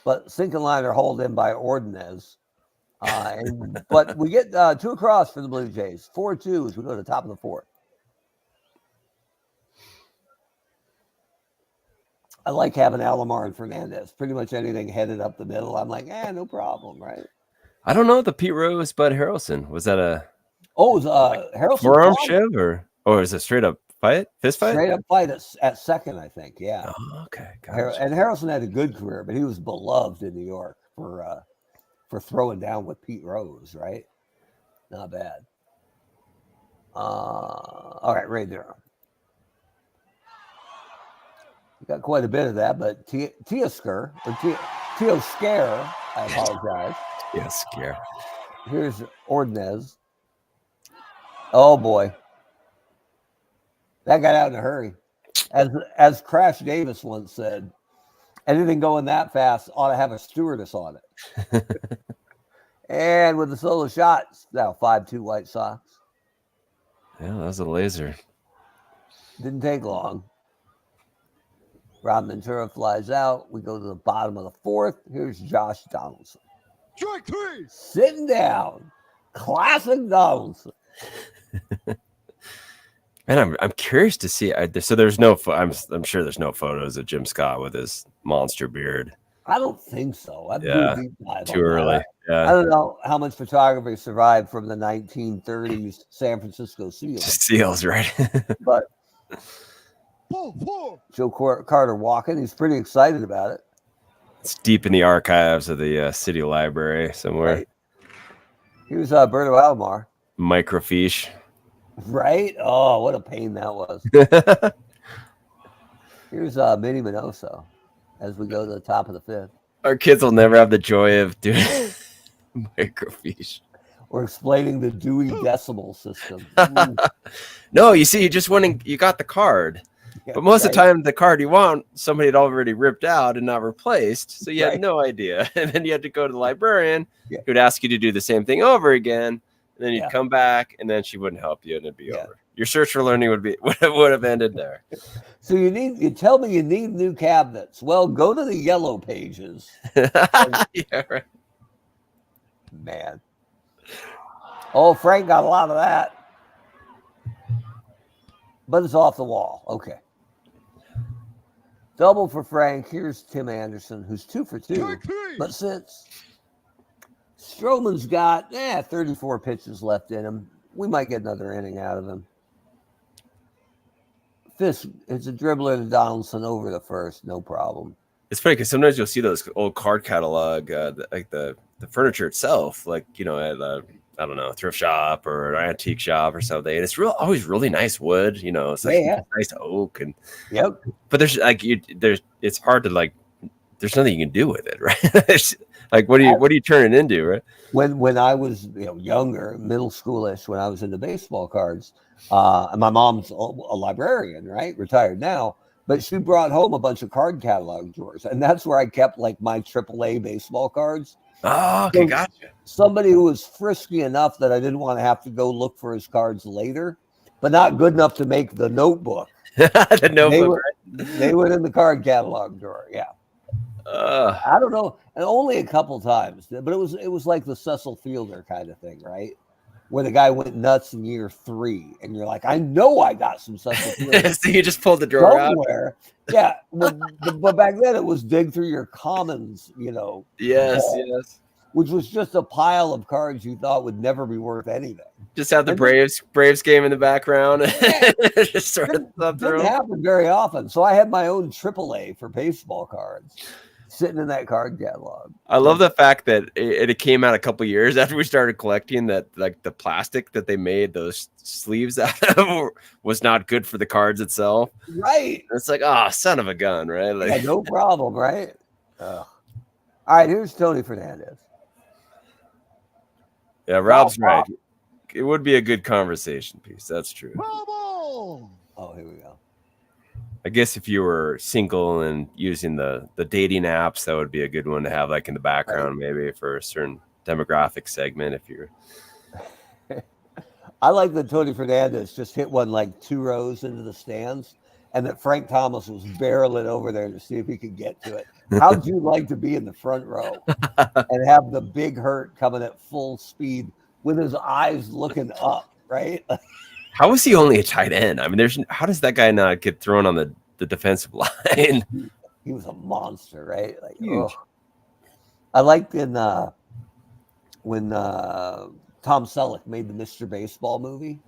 But sinking liner hauled in by Ordonez. But we get 2 across for the Blue Jays. 4-2 as we go to the top of the 4th. I like having Alomar and Fernandez. Pretty much anything headed up the middle, I'm like, no problem, right? I don't know. The Pete Rose, Bud Harrelson. Was that a Harrelson forearm shiv or is it straight up fight? Fist fight? Straight up fight at second, I think. Yeah. Oh, okay. Gotcha. And Harrelson had a good career, but he was beloved in New York for throwing down with Pete Rose, right? Not bad. All right, Ray Durham. We got quite a bit of that, but Teoscar, I apologize. Yes, scare. Here's Ordonez. Oh, boy. That got out in a hurry. As Crash Davis once said, anything going that fast ought to have a stewardess on it. And with the solo shots, now 5-2 White Sox. Yeah, that was a laser. Didn't take long. Rob Ventura flies out. We go to the bottom of the fourth. Here's Josh Donaldson. Strike 3. Sitting down. Classic Donaldson. And I'm curious to see. So there's no. I'm sure there's no photos of Jim Scott with his monster beard. I don't think so. I'd do Yeah, a deep dive too on early. that. Yeah, I don't know how much photography survived from the 1930s San Francisco Seals, Seals, right? but Ball 4. Joe Carter walking. He's pretty excited about it. It's deep in the archives of the city library somewhere. Right. Here's Berto Alomar. Microfiche. Right? Oh, what a pain that was. Here's Minnie Minoso as we go to the top of the fifth. Our kids will never have the joy of doing microfiche. We're explaining the Dewey Decimal System. No, you see, you just went and you got the card. Yeah, But most of right. the time, the card you want, somebody had already ripped out and not replaced. So you Right. had no idea. And then you had to go to the librarian Yeah. who would ask you to do the same thing over again. And then you'd Yeah. come back and then she wouldn't help you and it'd be Yeah. over. Your search for learning would have ended there. So you tell me you need new cabinets. Well, go to the yellow pages. Yeah, right. Man. Oh, Frank got a lot of that. But it's off the wall. Okay. Double for Frank. Here's Tim Anderson, who's 2 for 2. Strike 3. But since Stroman's got 34 pitches left in him, we might get another inning out of him. Fisk, it's a dribbler to Donaldson over the first, no problem. It's funny because sometimes you'll see those old card catalog, like the furniture itself, like, you know, at a, I don't know, a thrift shop or an antique shop or something. And it's always really nice wood, you know, it's like nice oak. And Yep. but there's like, it's hard to like, there's nothing you can do with it, right? It's like, what do you turn it into, right? When I was younger, middle schoolish, when I was into baseball cards, and my mom's a librarian, right? Retired now, but she brought home a bunch of card catalog drawers, and that's where I kept like my AAA baseball cards. Oh, okay, So gotcha. somebody who was frisky enough that I didn't want to have to go look for his cards later, but not good enough to make the notebook. The notebook. They went in the card catalog drawer. Yeah. I don't know, and only a couple times, but it was like the Cecil Fielder kind of thing, right? Where the guy went nuts in year 3, and you're like, I know I got some Cecil Fielder So you just pulled the drawer out. somewhere. Yeah, but back then it was dig through your commons, Yes, wall, yes. which was just a pile of cards you thought would never be worth anything. Just have the And Braves game in the background. Yeah. Just sort of thumb through Didn't 'em. happen very often. So I had my own AAA for baseball cards sitting in that card catalog. I love the fact that it came out a couple years after we started collecting that, like, the plastic that they made those sleeves out of was not good for the cards itself. Right. It's like, son of a gun, right? Like, Yeah, no problem, right? All right, here's Tony Fernandez. yeah, Rob's right. It would be a good conversation piece. That's true. Ball. Oh, here we go. I guess if you were single and using the dating apps, that would be a good one to have, like, in the background, maybe for a certain demographic segment. If you're, I like that Tony Fernandez just hit one like 2 rows into the stands, and that Frank Thomas was barreling over there to see if he could get to it. How'd you like to be in the front row and have the big hurt coming at full speed with his eyes looking up, right? how is he only a tight end? I mean, how does that guy not get thrown on the defensive line? He was a monster, right? Like, Huge. I liked when Tom Selleck made the Mr. Baseball movie,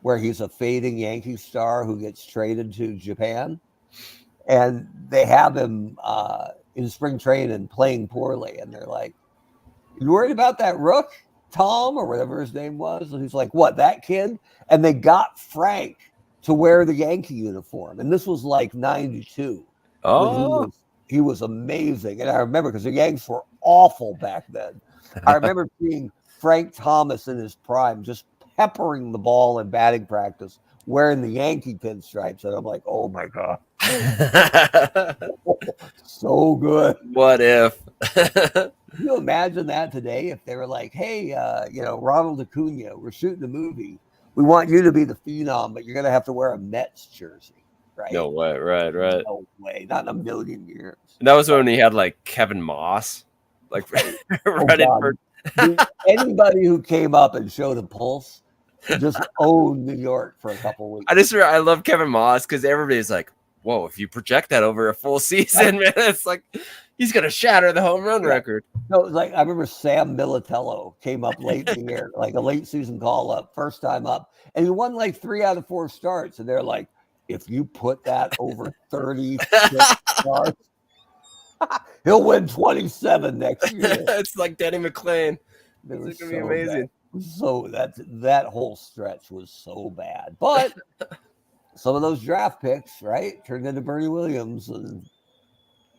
where he's a fading Yankee star who gets traded to Japan, and they have him in spring training playing poorly, and they're like, "You worried about that rook, Tom, or whatever his name was?" And he's like, "What, that kid?" And they got Frank to wear the Yankee uniform, and this was like '92. Oh, He was amazing. And I remember, because the Yanks were awful back then, I remember seeing Frank Thomas in his prime just peppering the ball in batting practice, wearing the Yankee pinstripes, and I'm like, oh my god, so good. What if? Can you imagine that today if they were like, hey, Ronald Acuna, we're shooting a movie. We want you to be the phenom, but you're going to have to wear a Mets jersey, right? No way. Right. No way. Not in a million years. And that was when he had like Kevin Moss, like running for. Dude, anybody who came up and showed a pulse just owned New York for a couple weeks. I love Kevin Moss because everybody's like, whoa, if you project that over a full season, man, it's like he's going to shatter the home run record. No, like I remember Sam Militello came up late in the year, like a late season call up, first time up, and he won like 3 out of 4 starts. And they're like, if you put that over 30 starts, he'll win 27 next year. It's like Denny McClain. It's going to be amazing. Bad. So that whole stretch was so bad, but some of those draft picks, right, turned into Bernie Williams, and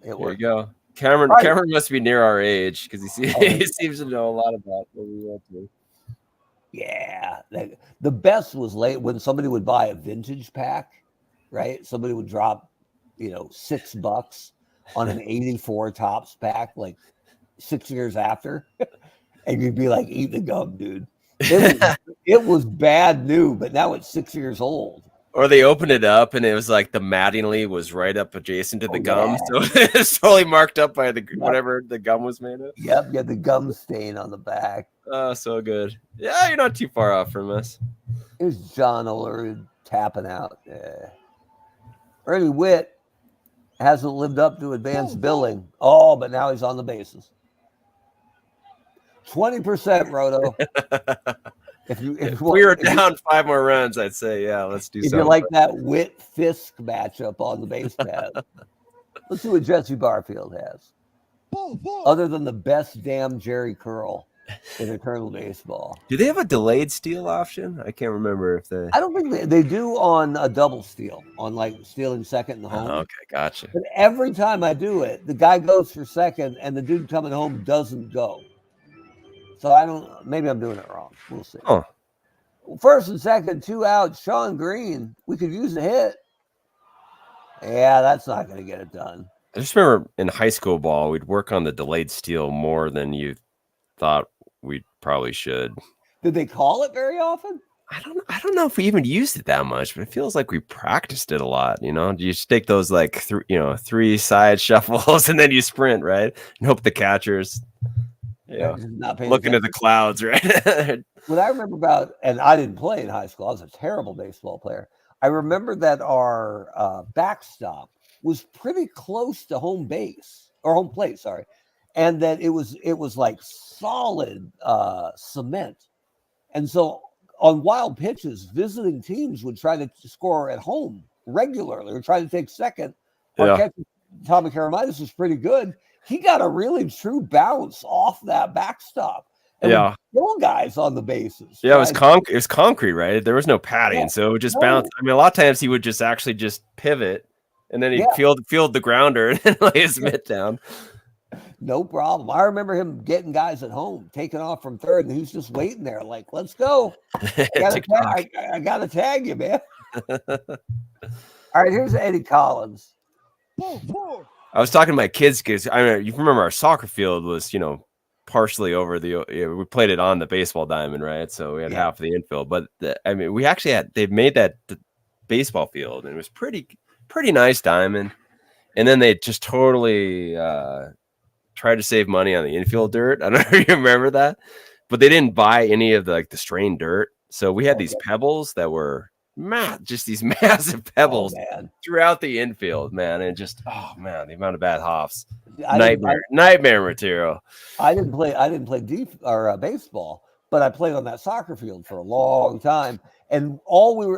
there you go. Cameron must be near our age because he seems to know a lot about what we went through. Yeah, the best was late when somebody would buy a vintage pack, right? Somebody would drop, $6 on an '84 Topps pack, like 6 years after, and you'd be like, "Eat the gum, dude." It was bad new, but now it's 6 years old. Or they opened it up and it was like the Mattingly was right up adjacent to the gum. So it's totally marked up by whatever the gum was made of. Yep, you had the gum stain on the back. Oh, so good. Yeah, you're not too far off from us. Here's John Olerud tapping out. Ernie Witt hasn't lived up to advanced billing. Oh, but now he's on the bases. 20%, Roto. If we were down 5 more runs, I'd say, yeah, let's do something. If you like that Witt-Fisk matchup on the base pad, let's see what Jesse Barfield has. Other than the best damn Jerry Curl in Eternal Baseball. Do they have a delayed steal option? I can't remember if they... I don't think they do on a double steal, on like stealing second in the home. Okay, gotcha. But every time I do it, the guy goes for second and the dude coming home doesn't go. So maybe I'm doing it wrong. We'll see. Oh. First and second, 2 outs. Sean Green, we could use a hit. Yeah, that's not going to get it done. I just remember in high school ball, we'd work on the delayed steal more than you thought we probably should. Did they call it very often? I don't know if we even used it that much, but it feels like we practiced it a lot. Do you just take those like 3 side shuffles and then you sprint, right? And hope the catchers... Yeah, looking at the clouds, right? What I remember about, and I didn't play in high school, I was a terrible baseball player. I remember that our backstop was pretty close to home base or home plate, sorry, and that it was like solid cement, and so on wild pitches, visiting teams would try to score at home regularly or try to take second. Our catcher, Tommy Karamitis, was pretty good. He got a really true bounce off that backstop. And kill guys on the bases. Yeah, right? It was concrete, right? There was no padding, so it would just bounce. I mean, a lot of times he would just actually just pivot, and then he'd field the grounder and then lay his mitt down. No problem. I remember him getting guys at home, taking off from third, and he's just waiting there like, let's go. I got to tag you, man. All right, here's Eddie Collins. I was talking to my kids because I mean, you remember our soccer field was, partially over we played it on the baseball diamond, right? So we had half of the infield, but we actually they've made that baseball field and it was pretty nice diamond. And then they just totally tried to save money on the infield dirt. I don't know if you remember that, but they didn't buy any of the strained dirt. So we had these pebbles that were just these massive pebbles throughout the infield, man. And just, the amount of bad hops. Nightmare material. I didn't play baseball, but I played on that soccer field for a long time. And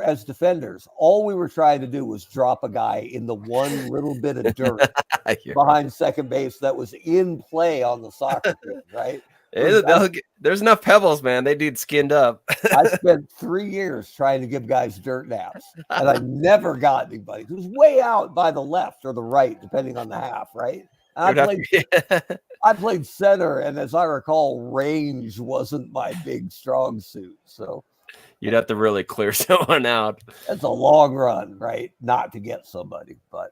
as defenders, all we were trying to do was drop a guy in the one little bit of dirt behind second base that was in play on the soccer field, right? There's enough pebbles, man. They need skinned up. I spent 3 years trying to give guys dirt naps, and I never got anybody. It was way out by the left or the right, depending on the half, right? I played center, and as I recall, range wasn't my big strong suit. So You'd have to really clear someone out. That's a long run, right? Not to get somebody, but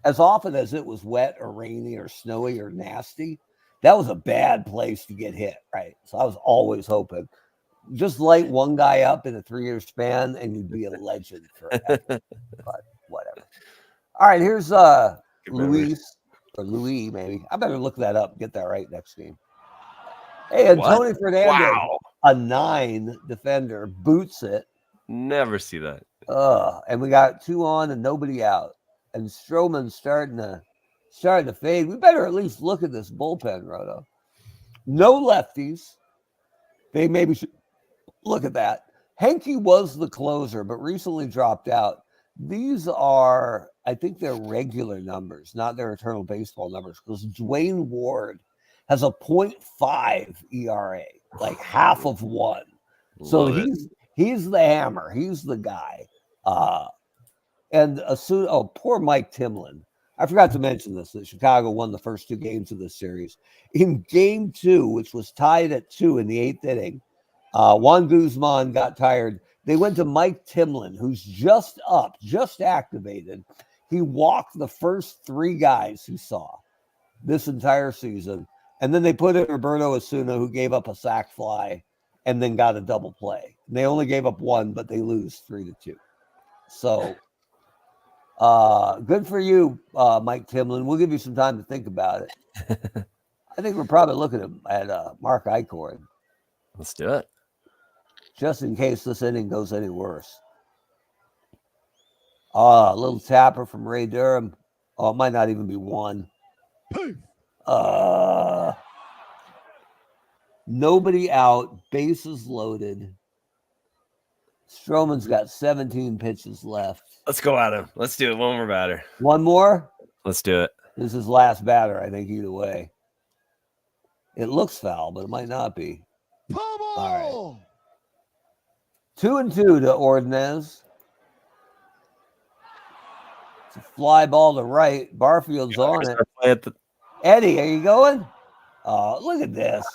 as often as it was wet or rainy or snowy or nasty, that was a bad place to get hit, right? So I was always hoping just light one guy up in a 3-year span and you'd be a legend forever. But whatever. All right, here's Luis or Louis, maybe. I better look that up, get that right next game. Hey, and What? Tony Fernandez, Wow. a 9 defender, boots it. Never see that. And we got 2 on and nobody out. And Stroman's starting to fade. We better at least look at this bullpen, Roto. No lefties. They maybe should look at that. Henke was the closer, but recently dropped out. These are, I think they're regular numbers, not their eternal baseball numbers, because Dwayne Ward has a 0.5 ERA, like half of 1. So Love it. he's the hammer. He's the guy. And poor Mike Timlin. I forgot to mention this, that Chicago won the first 2 games of this series. In game 2, which was tied at 2 in the 8th inning, Juan Guzman got tired. They went to Mike Timlin, who's just activated. He walked the first 3 guys he saw this entire season. And then they put in Roberto Osuna, who gave up a sac fly and then got a double play. And they only gave up 1, but they lose 3-2. So good for you, Mike Timlin. We'll give you some time to think about it. I think we're probably looking at Mark Eichhorn. Let's do it. Just in case this inning goes any worse. A little tapper from Ray Durham. Oh, it might not even be 1. Nobody out. Bases loaded. Stroman's got 17 pitches left. Let's go at him. Let's do it. One more batter. 1 more? Let's do it. This is last batter, I think, either way. It looks foul, but it might not be. All right. 2-2 to Ordonez. It's a fly ball to right. Barfield's on it. Eddie, are you going? Oh, look at this.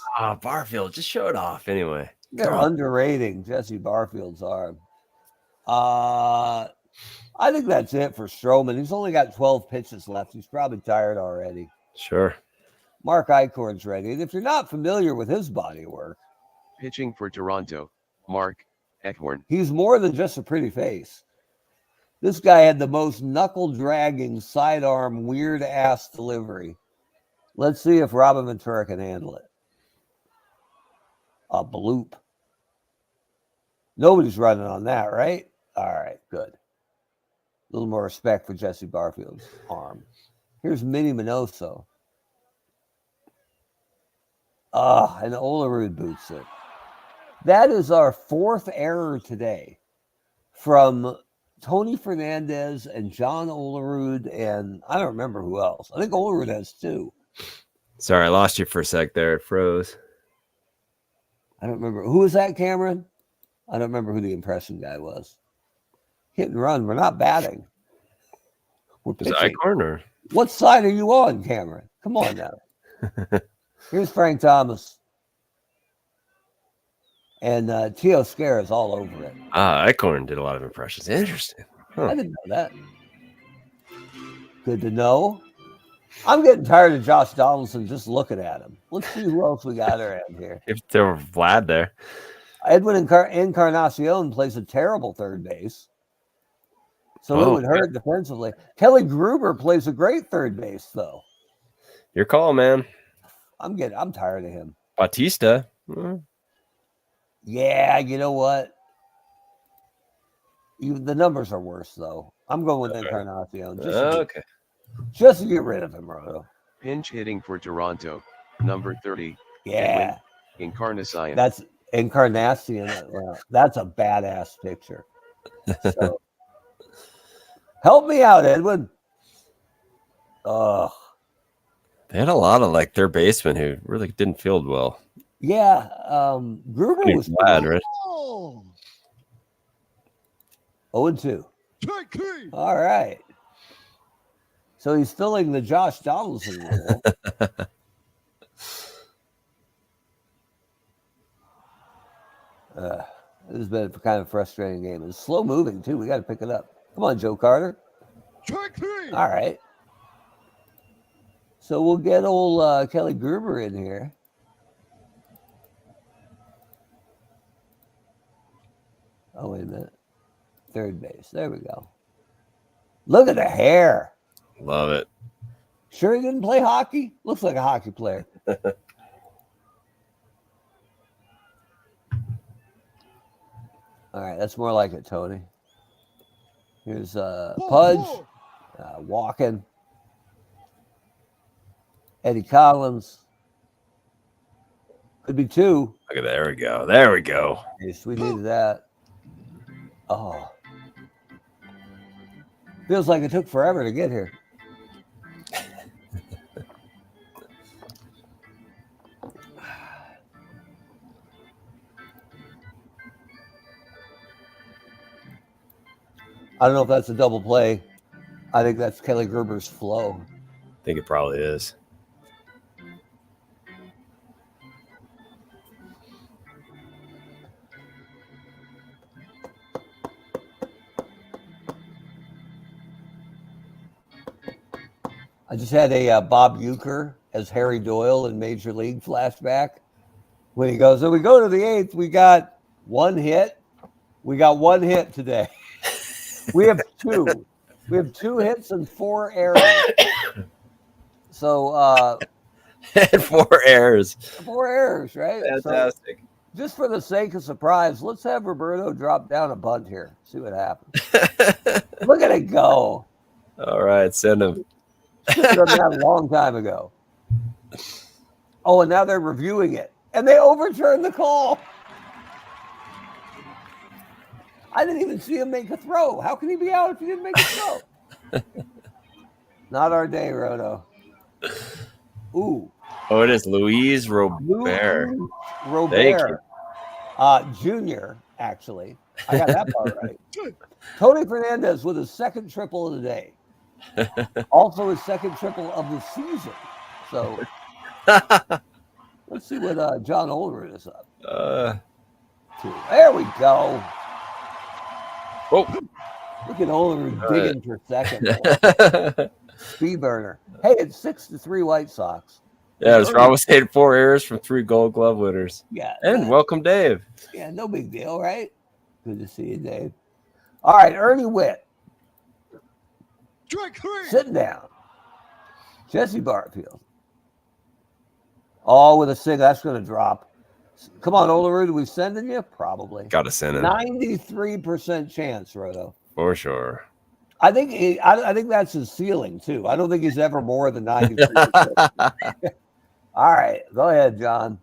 Barfield, just show it off anyway. They're underrating Jesse Barfield's arm. I think that's it for Stroman. He's only got 12 pitches left. He's probably tired already. Sure. Mark Eichhorn's ready. And if you're not familiar with his body work, Pitching for Toronto, Mark Eichhorn. he's more than just a pretty face. This guy had the most knuckle-dragging, sidearm, weird-ass delivery. Let's see if Robin Ventura can handle it. A bloop. Nobody's running on that, right? All right, good. A little more respect for Jesse Barfield's arm. Here's Minnie Minoso. And Olerud boots it. That is our 4th error today from Tony Fernandez and John Olerud, and I don't remember who else. I think Olerud has 2. Sorry, I lost you for a sec there. It froze. I don't remember. Who was that, Cameron? I don't remember who the impression guy was. Hit and run. We're not batting. We're Is it pitching. Eichhorn or? What side are you on, Cameron? Come on now. Here's Frank Thomas. And Tio Scare is all over it. Eichhorn did a lot of impressions. Interesting. Huh. I didn't know that. Good to know. I'm getting tired of Josh Donaldson just looking at him. Let's see who else we got around here. If there were Vlad there. Edwin Encarnacion plays a terrible third base. So it would hurt defensively. Kelly Gruber plays a great third base, though. Your call, man. I'm tired of him. Bautista. Yeah, you know what? The numbers are worse, though. I'm going with Encarnacion. Just to get rid of him, Roto. Pinch hitting for Toronto, number 30. Yeah. Encarnacion. That's Encarnacion. That's a badass picture. So, help me out, Edwin. They had a lot of like third basemen who really didn't field well. Yeah. Gruber was bad, right? 0-2. All right. So he's filling the Josh Donaldson role. This has been a kind of frustrating game. It's slow moving too. We got to pick it up. Come on, Joe Carter. Strike 3. All right. So we'll get old Kelly Gruber in here. Oh, wait a minute. Third base. There we go. Look at the hair. Love it. Sure he didn't play hockey? Looks like a hockey player. All right, that's more like it, Tony. Here's Pudge, Walken, Eddie Collins. Could be 2. Look at there we go. There we go. Yes, we needed that. Oh. Feels like it took forever to get here. I don't know if that's a double play. I think that's Kelly Gruber's flow. I think it probably is. I just had a Bob Uecker as Harry Doyle in Major League flashback when he goes, so we go to the 8th, we got 1 hit. We got 1 hit today. We have 2. We have 2 hits and 4 errors. So And 4 errors. 4 errors, right? Fantastic. So, just for the sake of surprise, let's have Roberto drop down a bunt here. See what happens. Look at it go. All right, send him. Should have done that a long time ago. Oh, and now they're reviewing it. And they overturned the call. I didn't even see him make a throw. How can he be out if he didn't make a throw? Not our day, Roto. Ooh. Oh, it is Luis Robert. Robert. Junior, actually. I got that part right. Tony Fernandez with his 2nd triple of the day. Also his 2nd triple of the season. So let's see what John Olerud is up to. There we go. Oh. Look at Olerud digging for second. Speed burner. Hey, it's 6-3 White Sox. Yeah, it's Ramos had 4 errors from 3 Gold Glove winners. Yeah. And welcome, Dave. Yeah, no big deal, right? Good to see you, Dave. All right, Ernie Witt. Strike 3. Sitting down. Jesse Barfield. Oh, with a single. That's going to drop. Come on, Olerud. Are we sending you? Probably. Got to send him. 93% chance, Roto. For sure. I think I think that's his ceiling, too. I don't think he's ever more than 93%. All right. Go ahead, John.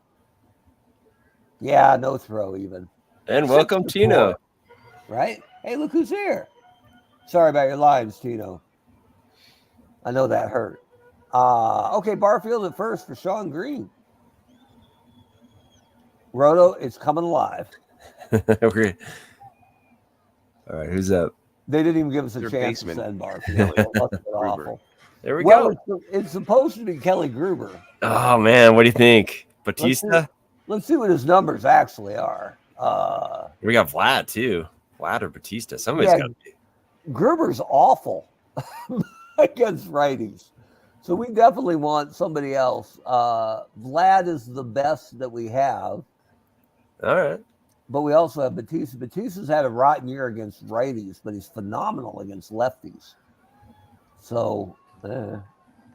Yeah, no throw even. And welcome, Tino. Right? Hey, look who's here. Sorry about your lines, Tino. I know that hurt. Okay, Barfield at first for Sean Green. Roto, it's coming alive. Okay. All right, who's up? They didn't even give us a Their chance baseman. to send Barfield. That's awful. There we Well, go. it's supposed to be Kelly Gruber. Oh, man, what do you think? Batista? Let's see what his numbers actually are. We got Vlad, too. Vlad or Batista. Somebody's got to be. Gruber's awful against righties. So we definitely want somebody else. Vlad is the best that we have. All right. But we also have Batista. Batista's had a rotten year against righties, but he's phenomenal against lefties. So the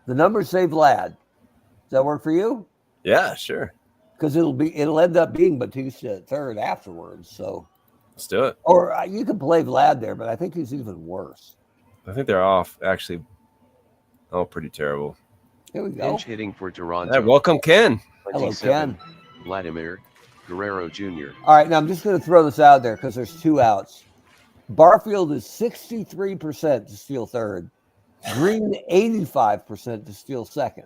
numbers say Vlad. Does that work for you? Yeah, sure. Because it'll end up being Batista at third afterwards. So Let's do it. or you can play Vlad there, but I think he's even worse. I think they're off, actually. Oh, pretty terrible. Here we go. Pinch hitting for Toronto. Hey, welcome, Ken. Hello, 27, Ken. Vladimir Guerrero Jr. All right, now I'm just going to throw this out there because there's 2 outs. Barfield is 63% to steal third. Green 85% to steal second.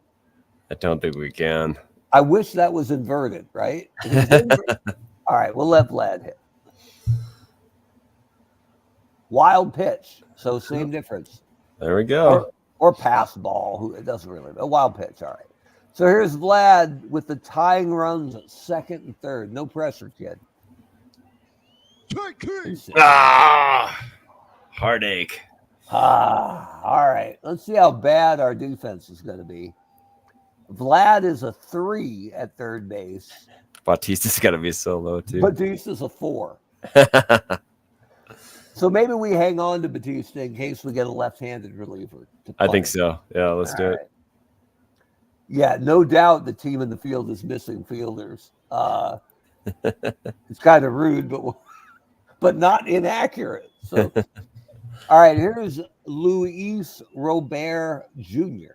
I don't think we can. I wish that was inverted, right? All right, we'll let Vlad hit. Wild pitch, so same difference. There we go. Or pass ball, it doesn't really matter. A wild pitch, all right. So here's Vlad with the tying runs at second and third. No pressure, kid. Strike three. Heartache. All right. Let's see how bad our defense is going to be. Vlad is a 3 at third base. Bautista's got to be so low, too. Bautista's a 4. So maybe we hang on to Bautista in case we get a left-handed reliever. I think so. Yeah, let's do it. Yeah, no doubt the team in the field is missing fielders. It's kind of rude, but not inaccurate. So, all right, here's Luis Robert Jr.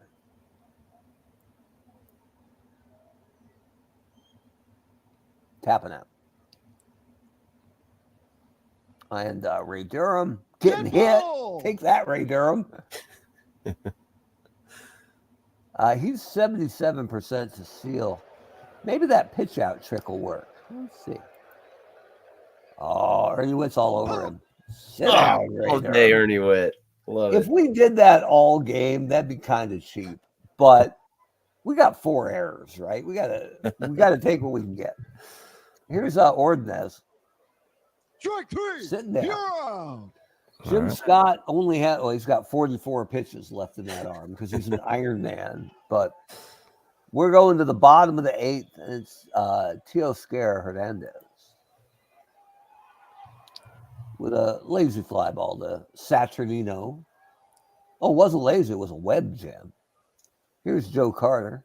Tapping out. And Ray Durham getting hit. Take that, Ray Durham. He's 77% to seal. Maybe that pitch out trick will work. Let's see. Oh, Ernie Witt's all over him. Sit down, Ray All Durham. day, Ernie Witt. Love If it. we did that all game, that'd be kind of cheap. But we got 4 errors, right? We gotta take what we can get. Here's Ordonez. Strike three. Sitting there. You're out. Jim right. Scott only had, he's got 44 pitches left in that arm because he's an Iron Man. But we're going to the bottom of the 8th, and it's Teoscar Hernandez with a lazy fly ball to Saturnino. Oh, it wasn't lazy, it was a web jam. Here's Joe Carter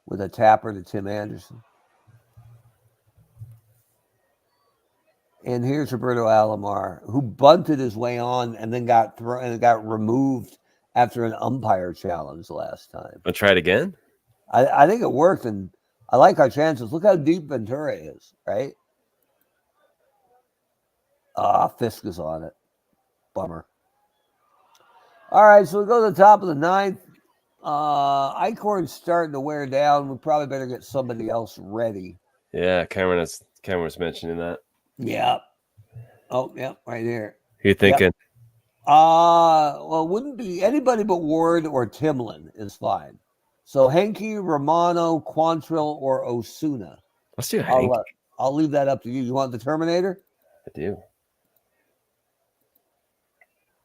with a tapper to Tim Anderson. And here's Roberto Alomar, who bunted his way on and then got thrown and got removed after an umpire challenge last time. I'll try it again. I think it worked, and I like our chances. Look how deep Ventura is, right? Fisk is on it. Bummer. All right, so we go to the top of the 9th. Eichhorn's starting to wear down. We probably better get somebody else ready. Yeah, Cameron was mentioning that. Yeah. Oh, yeah, right here. Who you thinking? Yep. Well, it wouldn't be anybody but Ward or Timlin is fine. So Henke, Romano, Quantrill, or Osuna. Let's do Hank. I'll leave that up to you. You want the Terminator? I do.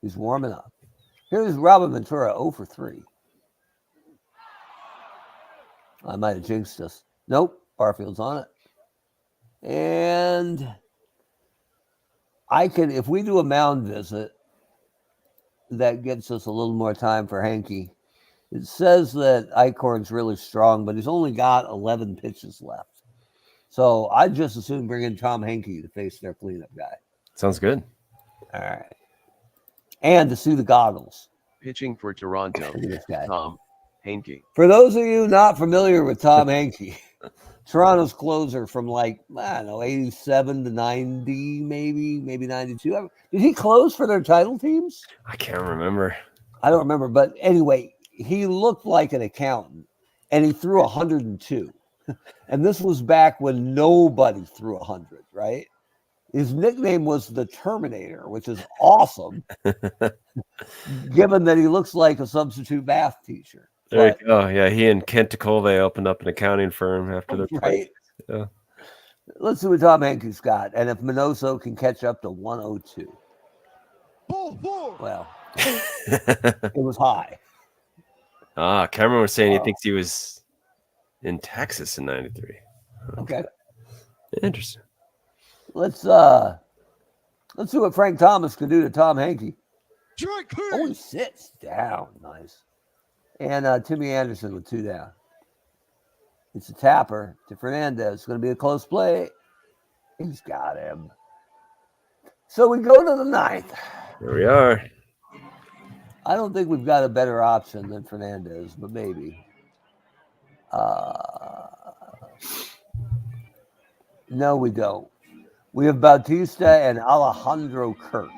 He's warming up. Here's Robin Ventura, 0 for 3. I might have jinxed us. Nope, Barfield's on it. And if we do a mound visit, that gets us a little more time for Henke. It says that Eichhorn's really strong, but he's only got 11 pitches left. So I'd just as soon bring in Tom Henke to face their cleanup guy. Sounds good. All right. And to see the goggles. Pitching for Toronto, Look at this guy. Tom Henke. For those of you not familiar with Tom Henke, Toronto's closer from 87 to 90, maybe 92. Did he close for their title teams? I can't remember. I don't remember. But anyway, he looked like an accountant, and he threw 102. And this was back when nobody threw 100, right? His nickname was the Terminator, which is awesome, given that he looks like a substitute math teacher. There you go. Yeah, he and Kent Tacove opened up an accounting firm after their right. Yeah. Let's see what Tom Henke's got, and if Minoso can catch up to 102. Ball four. Well, it was high. Cameron was saying he thinks he was in Texas in '93. Okay. Interesting. Let's see what Frank Thomas can do to Tom Henke. Strike three. Oh, he sits down. Nice. And Timmy Anderson with 2 down. It's a tapper to Fernandez. It's going to be a close play. He's got him. So we go to the 9th. Here we are. I don't think we've got a better option than Fernandez, but maybe. No, we don't. We have Bautista and Alejandro Kirk.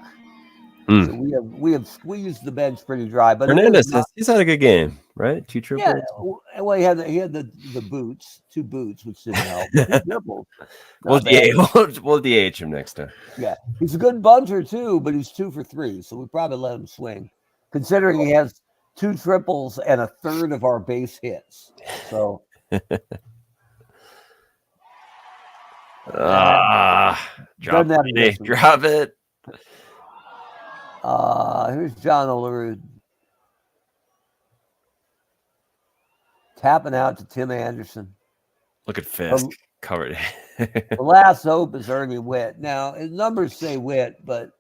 So we have squeezed the bench pretty dry. But Hernandez, he's had a good game, right? 2 triples. Yeah, well, he had the boots, 2 boots, which didn't help. 2 triples. We'll DH him next time. Yeah, he's a good bunter too, but he's 2 for 3, so we probably let him swing, considering he has 2 triples and a third of our base hits. So, Drop Doesn't have it. to Hey, listen. drop it. Here's John Olerud tapping out to Tim Anderson. Look at Fisk covered. The last hope is Ernie Witt. Now his numbers say Witt, but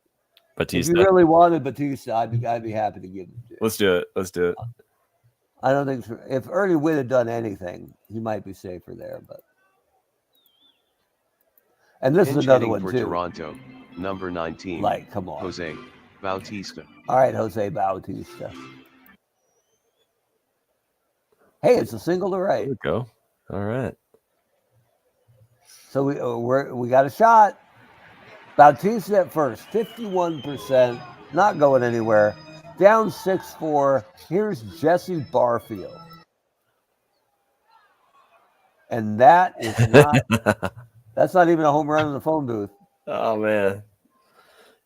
Batista. if you really wanted Batista, I'd be happy to give him to. Let's do it. Let's do it. I don't think so. If Ernie Witt had done anything, he might be safer there. But and this is another one for too. Toronto, number 19. Like, come on, Jose Bautista. All right, Jose Bautista. Hey, it's a single to right. There we go. All right. So we got a shot. Bautista at first, 51%, not going anywhere. Down 6-4. Here's Jesse Barfield. And that is not that's not even a home run in the phone booth. Oh man.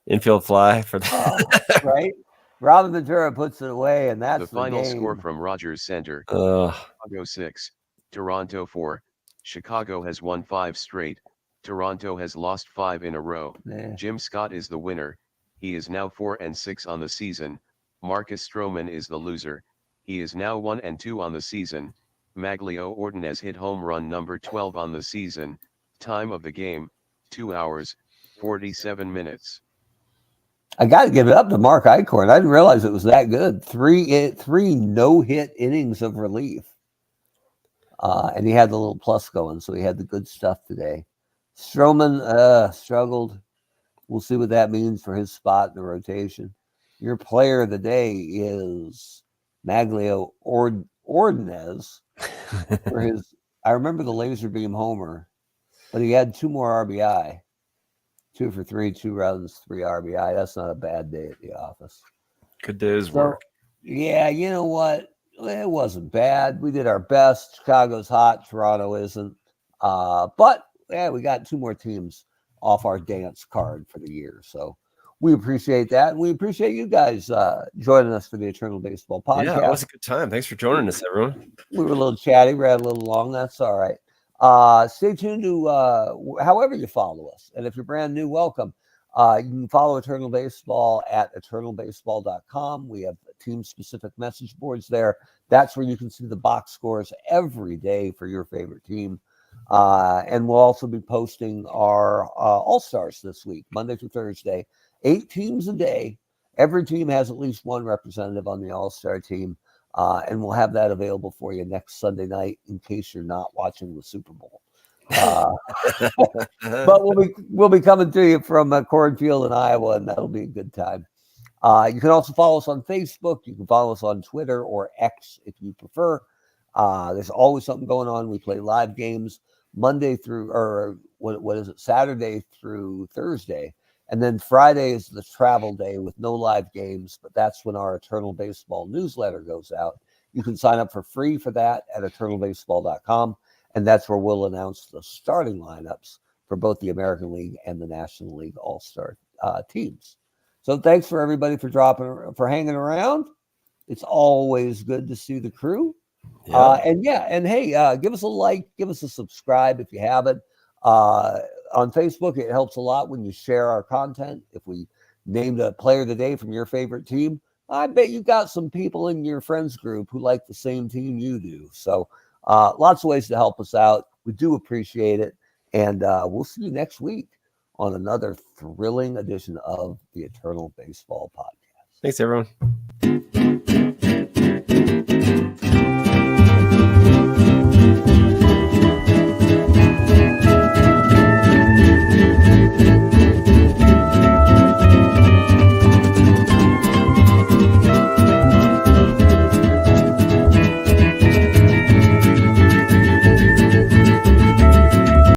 Infield fly for the Right? Robin Ventura puts it away, and that's The final game. score from Rogers Center. Ugh. Chicago 6, Toronto 4. Chicago has won 5 straight. Toronto has lost 5 in a row. Yeah. Jim Scott is the winner. He is now 4-6 on the season. Marcus Stroman is the loser. He is now 1-2 on the season. Maglio Ordonez hit home run number 12 on the season. Time of the game, 2 hours, 47 minutes. I got to give it up to Mark Eichhorn. I didn't realize it was that good. Three no-hit innings of relief. And he had the little plus going, so he had the good stuff today. Stroman struggled. We'll see what that means for his spot in the rotation. Your player of the day is Maglio Ordonez for his. I remember the laser beam homer, but he had 2 more RBI. 2 for 3, 2 runs, 3 RBI. That's not a bad day at the office. Good day's work. Yeah, you know what? It wasn't bad. We did our best. Chicago's hot. Toronto isn't. But yeah, we got 2 more teams off our dance card for the year. So we appreciate that. And we appreciate you guys joining us for the Eternal Baseball Podcast. Yeah, it was a good time. Thanks for joining us, everyone. We were a little chatty. We ran a little long. That's all right. Stay tuned to however you follow us. And if you're brand new, welcome. You can follow Eternal Baseball at eternalbaseball.com. We have team-specific message boards there. That's where you can see the box scores every day for your favorite team. And we'll also be posting our All-Stars this week, Monday through Thursday. 8 teams a day. Every team has at least 1 representative on the All-Star team. And we'll have that available for you next Sunday night in case you're not watching the Super Bowl. But we'll be coming to you from Cornfield in Iowa, and that'll be a good time. You can also follow us on Facebook. You can follow us on Twitter or X if you prefer. There's always something going on. We play live games Monday through, or what is it, Saturday through Thursday. And then Friday is the travel day with no live games, but that's when our Eternal Baseball newsletter goes out. You can sign up for free for that at eternalbaseball.com, and that's where we'll announce the starting lineups for both the American League and the National League All-Star teams. So thanks for everybody for hanging around. It's always good to see the crew. Yeah. And hey, give us a like, give us a subscribe if you haven't. On Facebook, it helps a lot when you share our content. If we named a player of the day from your favorite team, I bet you got some people in your friends group who like the same team you do. So lots of ways to help us out. We do appreciate it. And we'll see you next week on another thrilling edition of the Eternal Baseball Podcast. Thanks, everyone.